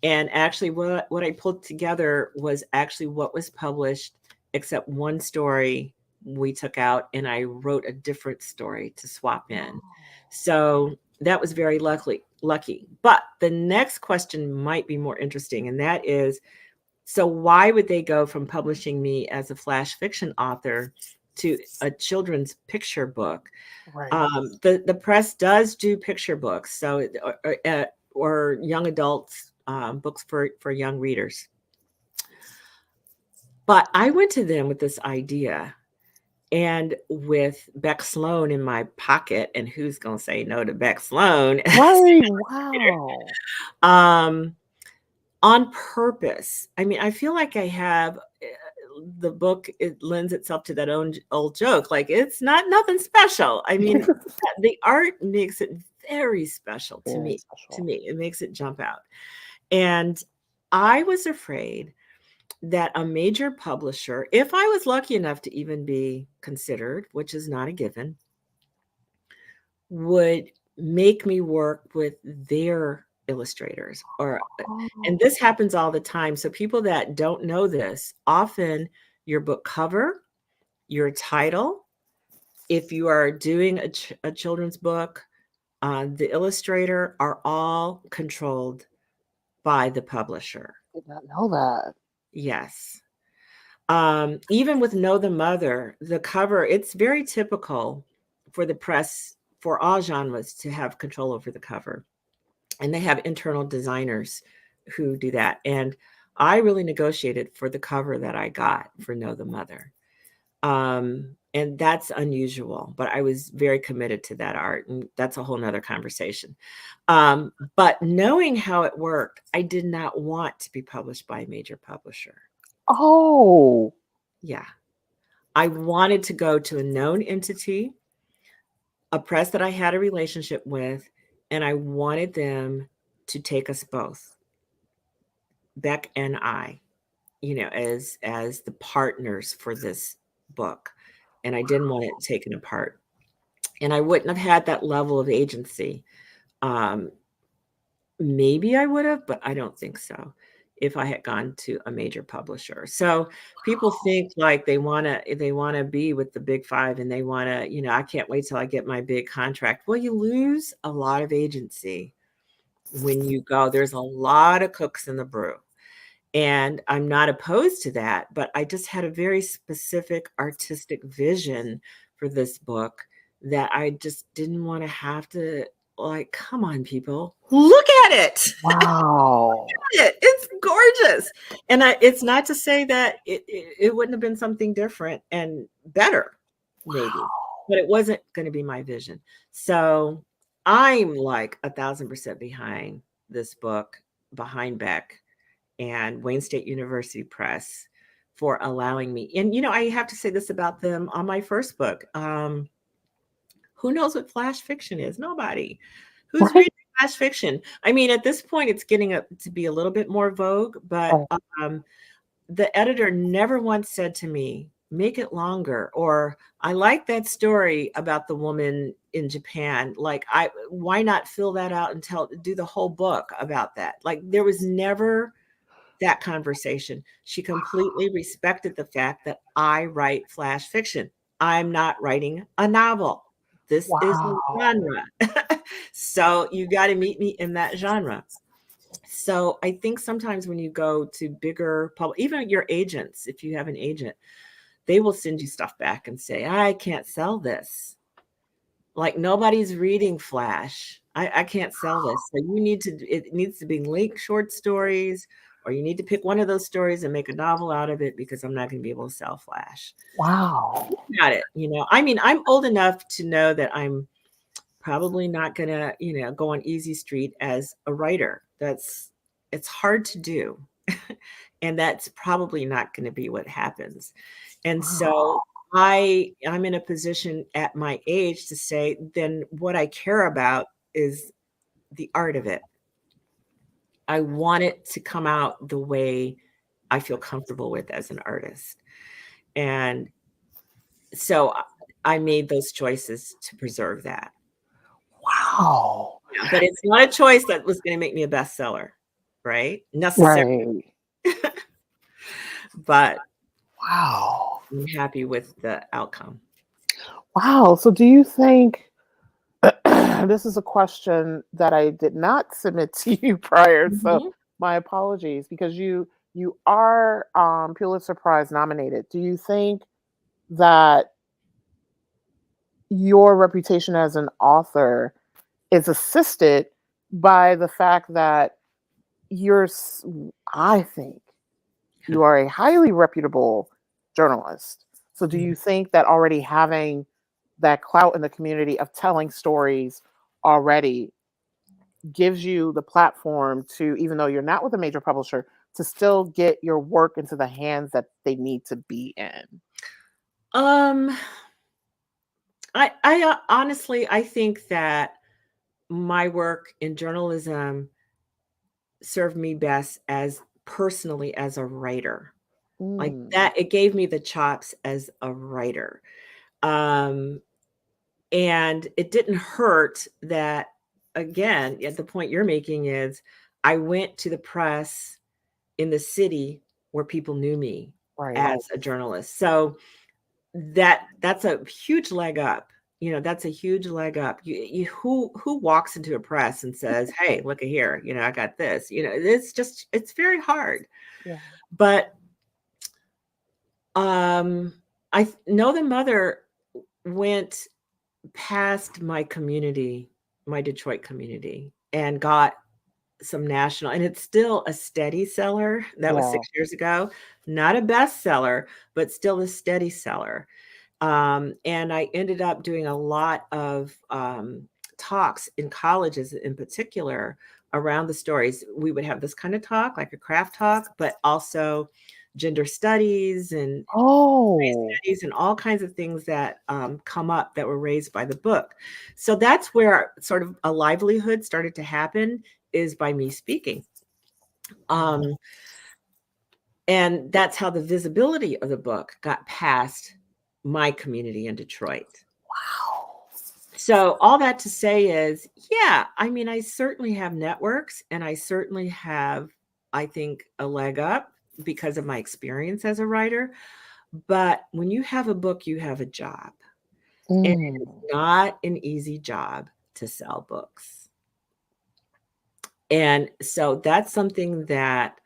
And actually, what I pulled together was actually what was published, except one story we took out, and I wrote a different story to swap in. So that was very lucky. But the next question might be more interesting, and that is, so why would they go from publishing me as a flash fiction author to a children's picture book? Right. The press does do picture books, so or young adults books for young readers. But I went to them with this idea, and with Beck Sloan in my pocket, and who's going to say no to Beck Sloan? Right. Wow. On purpose. I mean, I feel like I have the book, it lends itself to that old joke. Like, it's not nothing special. I mean, the art makes it very special to me. To me, it makes it jump out. And I was afraid that a major publisher, if I was lucky enough to even be considered, which is not a given, would make me work with their illustrators. And this happens all the time. So people that don't know this, often your book cover, your title, if you are doing a children's book, the illustrator are all controlled by the publisher. I did not know that. Yes. Even with Know the Mother, the cover, it's very typical for the press, for all genres, to have control over the cover. And they have internal designers who do that. And I really negotiated for the cover that I got for Know the Mother. And that's unusual, but I was very committed to that art. And that's a whole nother conversation. But knowing how it worked, I did not want to be published by a major publisher. Oh. Yeah. I wanted to go to a known entity, a press that I had a relationship with, and I wanted them to take us both, Beck and I, as the partners for this book. And I didn't want it taken apart. And I wouldn't have had that level of agency. Maybe I would have, but I don't think so, if I had gone to a major publisher. So people think like they want to be with the big five, and they want to, I can't wait till I get my big contract. Well, you lose a lot of agency when you go. There's a lot of cooks in the brew. And I'm not opposed to that, but I just had a very specific artistic vision for this book that I just didn't want to have to, like, come on, people, look at it. Wow. Look at it. It's gorgeous. And it's not to say that it wouldn't have been something different and better, maybe, but it wasn't going to be my vision. So I'm like 1,000% behind this book, behind Beck and Wayne State University Press for allowing me. And, I have to say this about them on my first book. Who knows what flash fiction is? Nobody. Who's reading flash fiction? I mean, at this point, it's getting up to be a little bit more vogue, but the editor never once said to me, make it longer, or I like that story about the woman in Japan. Like, why not fill that out and do the whole book about that? Like, there was never that conversation. She completely respected the fact that I write flash fiction. I'm not writing a novel. This is a genre. So you got to meet me in that genre. So I think sometimes when you go to bigger even your agents, if you have an agent, they will send you stuff back and say, I can't sell this. Like, nobody's reading flash. I can't sell this. So it needs to be linked short stories, or you need to pick one of those stories and make a novel out of it, because I'm not going to be able to sell flash. Wow. Got it. I mean, I'm old enough to know that I'm probably not going to, go on easy street as a writer. It's hard to do. And that's probably not going to be what happens. And so Wow. I'm in a position at my age to say, then what I care about is the art of it. I want it to come out the way I feel comfortable with as an artist. And so I made those choices to preserve that. Wow. Yeah, but it's not a choice that was going to make me a bestseller, right? Necessarily. Right. But Wow. I'm happy with the outcome. Wow. So do you think this is a question that I did not submit to you prior, so Mhm. my apologies because you are Pulitzer Prize nominated. Do you think that your reputation as an author is assisted by the fact that I think you are a highly reputable journalist. So do you think that already having that clout in the community of telling stories already gives you the platform to, even though you're not with a major publisher, to still get your work into the hands that they need to be in? Um, I honestly, I think that my work in journalism served me best as personally as a writer. Like Mm, that, it gave me the chops as a writer. Um, and it didn't hurt that, again, at the point you're making is I went to the press in the city where people knew me right. as a journalist. So that's a huge leg up. You know, that's a huge leg up. Who walks into a press and says, "Hey, look at here, you know, I got this." You know, it's very hard. Yeah. But um I know the mother went past my community, my Detroit community, and got some national, and it's still a steady seller. That was Yeah. 6 years ago. Not a bestseller, but still a steady seller. And I ended up doing a lot of talks in colleges in particular around the stories. We would have this kind of talk, like a craft talk, but also gender studies and race Oh. studies and all kinds of things that come up that were raised by the book. So that's where sort of a livelihood started to happen, is by me speaking. Um, and that's how the visibility of the book got past my community in Detroit. Wow. So all that to say is, yeah, I mean, I certainly have networks and I certainly have, I think, a leg up because of my experience as a writer. But when you have a book, you have a job. And it's Mm. not an easy job to sell books. And so that's something that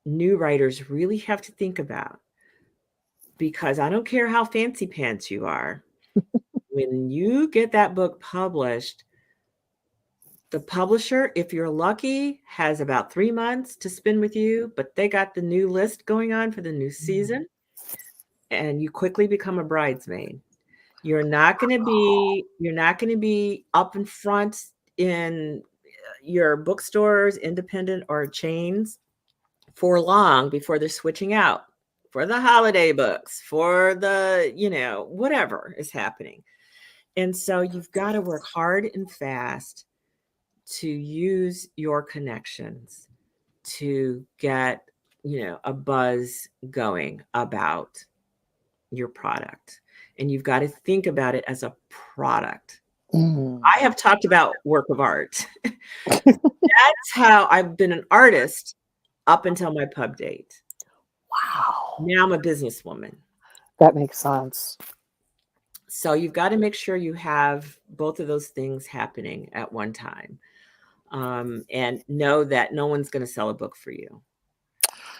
new writers really have to think about, because I don't care how fancy pants you are. When you get that book published, the publisher, if you're lucky, has about 3 months to spend with you, but they got the new list going on for the new season, and you quickly become a bridesmaid. You're not gonna be up in front in your bookstores, independent or chains, for long before they're switching out for the holiday books, for the, you know, whatever is happening. And so you've got to work hard and fast to use your connections to get, you know, a buzz going about your product. And you've got to think about it as a product. Mm. I have talked about work of art. That's how I've been an artist up until my pub date. Wow. Now I'm a businesswoman. That makes sense. So you've got to make sure you have both of those things happening at one time. And know that no one's going to sell a book for you.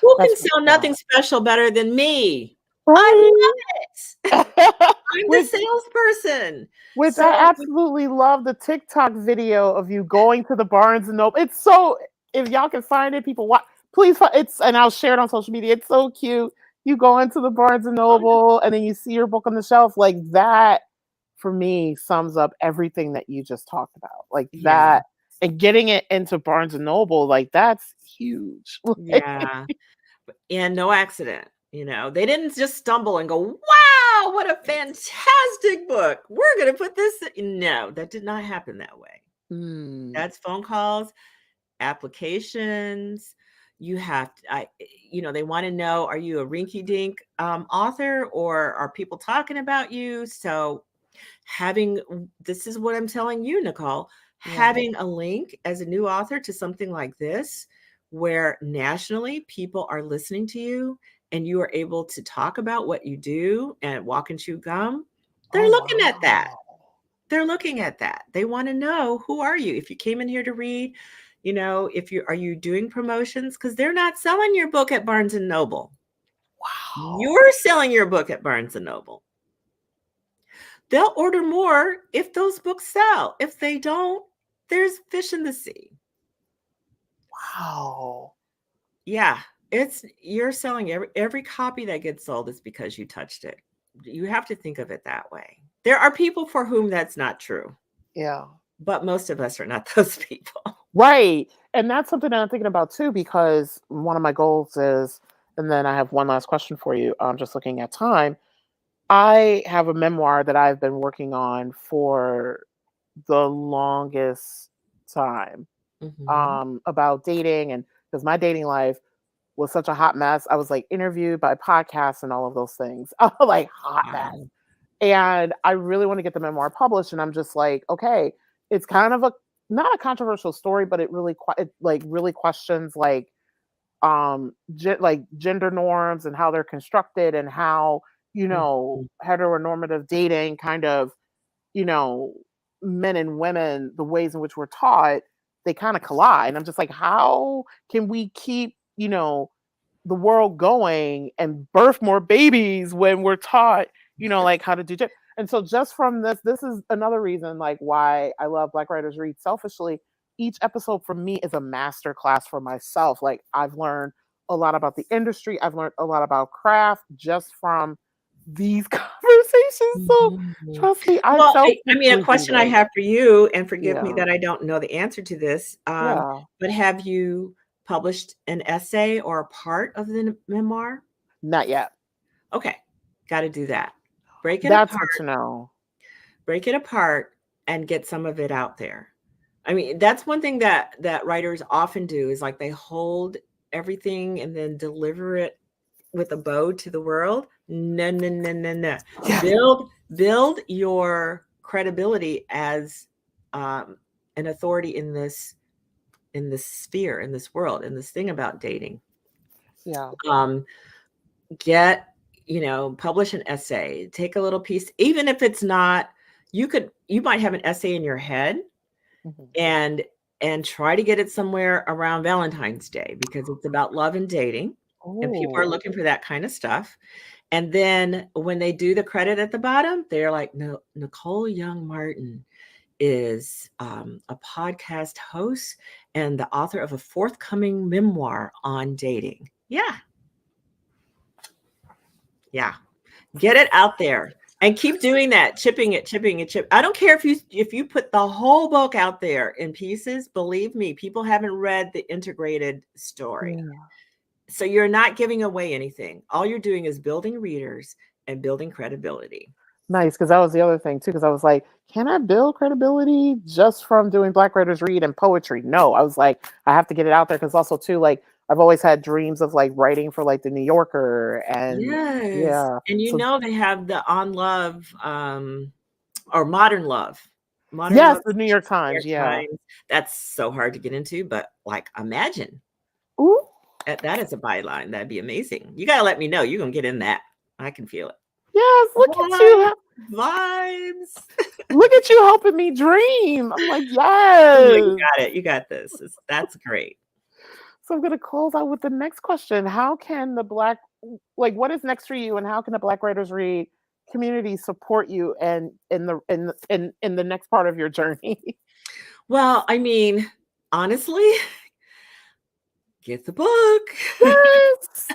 Who That's can sell nothing special better than me? I right. love it. I'm the which salesperson. which So I absolutely love the TikTok video of you going to the Barnes and Noble. It's so, if y'all can find it, people watch. Please find it's, and I'll share it on social media. It's so cute. You go into the Barnes and Noble and then you see your book on the shelf. Like that, for me, sums up everything that you just talked about. Like yeah, that and getting it into Barnes and Noble, like that's huge. Yeah. And no accident. They didn't just stumble and go, wow, what a fantastic book. We're going to put this. No, that did not happen that way. That's phone calls, applications. You have to, they want to know, are you a rinky dink author, or are people talking about you? So this is what I'm telling you, Nicole, having a link as a new author to something like this, where nationally people are listening to you and you are able to talk about what you do and walk and chew gum. They're looking at that. They're looking at that. They want to know, who are you? If you came in here to read, are you doing promotions? Because they're not selling your book at Barnes and Noble. Wow. You're selling your book at Barnes and Noble. They'll order more if those books sell. If they don't, there's fish in the sea. Wow. Yeah, you're selling every copy that gets sold is because you touched it. You have to think of it that way. There are people for whom that's not true. Yeah. But most of us are not those people. Right. And that's something that I'm thinking about too, because one of my goals is, and then I have one last question for you. I'm just looking at time. I have a memoir that I've been working on for the longest time, about dating, and because my dating life was such a hot mess. I was like interviewed by podcasts and all of those things. Like hot mess. And I really want to get the memoir published. And I'm just like, okay, it's kind of not a controversial story, but it really questions like gender norms and how they're constructed, and how heteronormative dating kind of, men and women, the ways in which we're taught, they kind of collide. And I'm just like, how can we keep the world going and birth more babies when we're taught like how to do and so just from this is another reason like why I love Black Writers Read. Selfishly, each episode for me is a master class for myself. Like, I've learned a lot about the industry. I've learned a lot about craft just from these conversations. So trust me, I mean, a question I have for you, and forgive me that I don't know the answer to this, but have you published an essay or a part of the memoir? Not yet. Okay, got to do that. Break it That's apart. good to know. Break it apart and get some of it out there. I mean, that's one thing that writers often do, is like they hold everything and then deliver it with a bow to the world. No. Yeah. Build your credibility as an authority in this sphere, in this world, in this thing about dating. Yeah. Publish an essay, take a little piece, even if it's not, you might have an essay in your head, and try to get it somewhere around Valentine's Day, because it's about love and dating. And people are looking for that kind of stuff. And then when they do the credit at the bottom, they're like, no, Nicole Young Martin is a podcast host and the author of a forthcoming memoir on dating. Yeah. Get it out there and keep doing that, chipping it. I don't care if you put the whole book out there in pieces. Believe me, people haven't read the integrated story. Yeah. So you're not giving away anything. All you're doing is building readers and building credibility. Nice, because that was the other thing too. Because I was like, can I build credibility just from doing Black Writers Read and poetry? No, I was like, I have to get it out there, because also too, like, I've always had dreams of like writing for like the New Yorker, and yeah, and they have the On Love or Modern Love. Yes, the New York Times. Yeah, that's so hard to get into, but like, imagine. Ooh. That is a byline. That'd be amazing. You gotta let me know. You're gonna get in that. I can feel it. Yes, look at you. Vibes. Look at you helping me dream. I'm like, yes. You got it. You got this. That's great. So I'm going to close out with the next question. How can what is next for you, and how can the Black Writers Read community support you and in the next part of your journey? Well, I mean, honestly, get the book. Yes.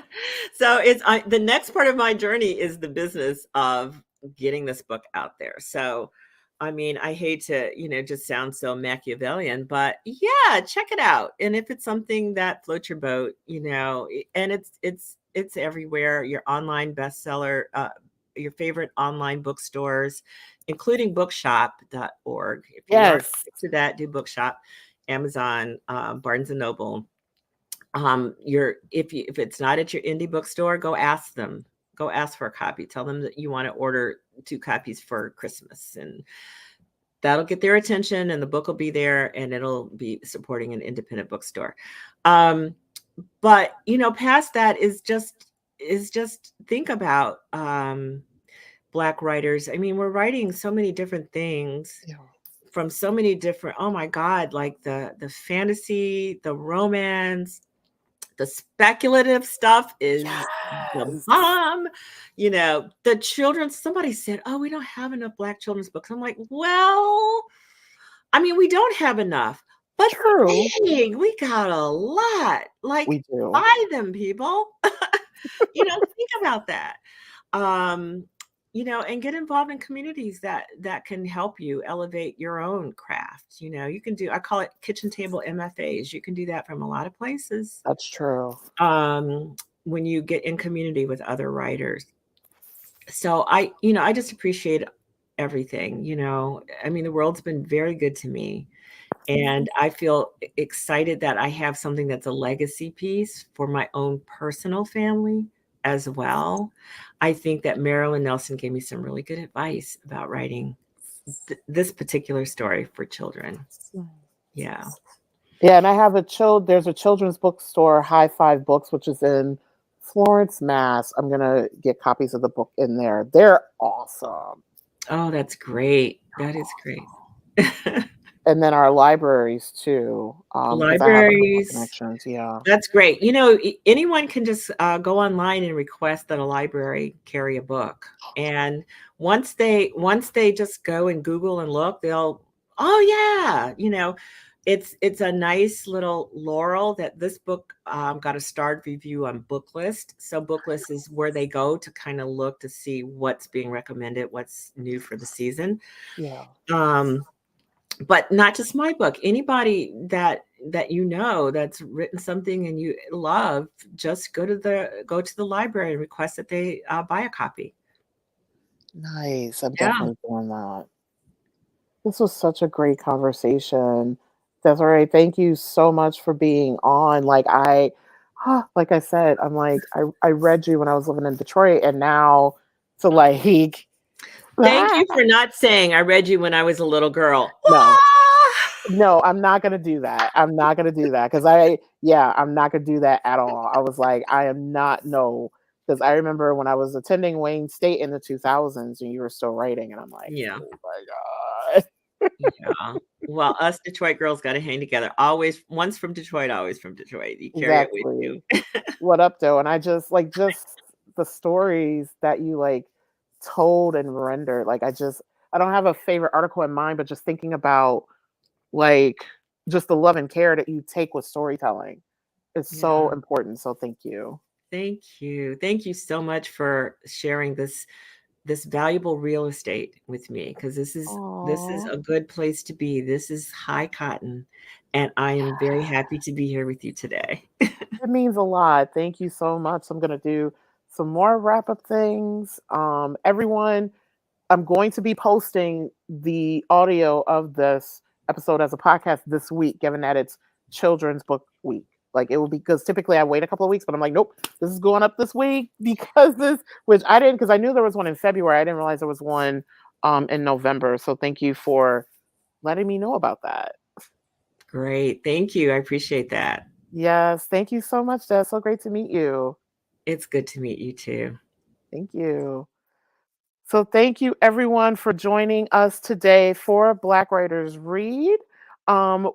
So the next part of my journey is the business of getting this book out there. So I mean, I hate to, just sound so Machiavellian, but yeah, check it out. And if it's something that floats your boat, and it's everywhere, your online bestseller, your favorite online bookstores, including bookshop.org. If you aren't Yes. to that, do Bookshop, Amazon, Barnes and Noble. If it's not at your indie bookstore, go ask them. Go ask for a copy. Tell them that you want to order 2 copies for Christmas, and that'll get their attention, and the book will be there, and it'll be supporting an independent bookstore. But past that is just think about Black writers. I mean, we're writing so many different things Yeah. from so many different, oh my God, like the fantasy, the romance, the speculative stuff is the Yes. bomb. The children, somebody said, oh, we don't have enough Black children's books. I'm like, well, I mean, we don't have enough, but True. dang, we got a lot. Like, We do. buy them, people. Think about that. And get involved in communities that can help you elevate your own craft. You can do, I call it kitchen table MFAs. You can do that from a lot of places. That's true. When you get in community with other writers. So I just appreciate everything. I mean, the world's been very good to me. And I feel excited that I have something that's a legacy piece for my own personal family as well. I think that Marilyn Nelson gave me some really good advice about writing this particular story for children. Yeah. Yeah, and I have there's a children's bookstore, High Five Books, which is in Florence, Mass. I'm gonna get copies of the book in there. They're awesome. Oh, that's great. That is great. And then our libraries too, because I have a couple of Libraries. connections. Yeah. That's great. Anyone can just go online and request that a library carry a book. And once they just go and Google and look, they'll, oh yeah, it's a nice little laurel that this book got a starred review on Booklist. So Booklist is where they go to kind of look to see what's being recommended, what's new for the season. Yeah. But not just my book. Anybody that that's written something and you love, just go to the library and request that they buy a copy. Nice. I'm Yeah. definitely doing that. This was such a great conversation. Desiree, thank you so much for being on. Like like I said, I'm like, I read you when I was living in Detroit, and now to like Thank you for not saying I read you when I was a little girl. No. No, I'm not gonna do that. I'm not gonna do that because I'm not gonna do that at all. I was like, I am not, no, because I remember when I was attending Wayne State in the 2000s and you were still writing, and I'm like, Yeah. oh my God. Yeah. Well, us Detroit girls got to hang together. Always, once from Detroit, always from Detroit. You carry it with you. What up, though? And I just the stories that you like told and rendered. Like I don't have a favorite article in mind, but just thinking about like just the love and care that you take with storytelling is so important. So thank you. Thank you. Thank you so much for sharing this valuable real estate with me, because this is Aww. a good place to be. This is high cotton, and I am very happy to be here with you today. It means a lot. Thank you so much. I'm gonna do some more wrap up things. Everyone, I'm going to be posting the audio of this episode as a podcast this week, given that it's Children's Book Week. Like it will be, because typically I wait a couple of weeks, but I'm like, nope, this is going up this week because which I didn't, because I knew there was one in February. I didn't realize there was one in November. So thank you for letting me know about that. Great. Thank you. I appreciate that. Yes. Thank you so much, Des. So great to meet you. It's good to meet you too. Thank you. So thank you everyone for joining us today for Black Writers Read.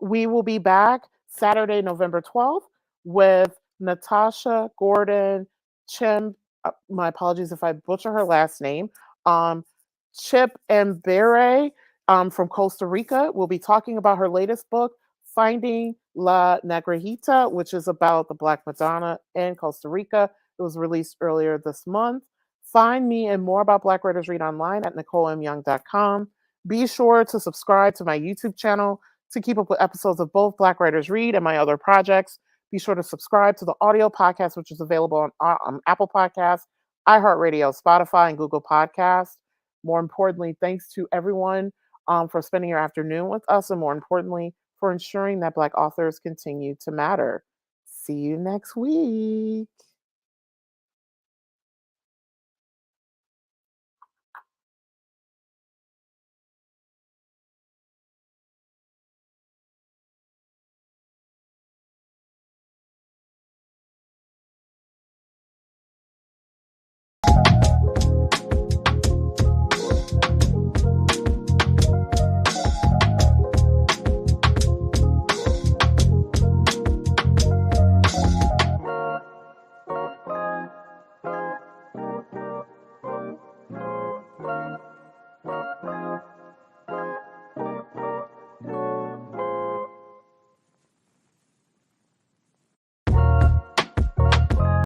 We will be back Saturday, November 12th with Natasha Gordon Chim. My apologies if I butcher her last name. Chip Mbere from Costa Rica. We'll be talking about her latest book, Finding La Negrita, which is about the Black Madonna in Costa Rica. It was released earlier this month. Find me and more about Black Writers Read online at NicoleMYoung.com. Be sure to subscribe to my YouTube channel to keep up with episodes of both Black Writers Read and my other projects. Be sure to subscribe to the audio podcast, which is available on Apple Podcasts, iHeartRadio, Spotify, and Google Podcasts. More importantly, thanks to everyone for spending your afternoon with us, and more importantly, for ensuring that Black authors continue to matter. See you next week.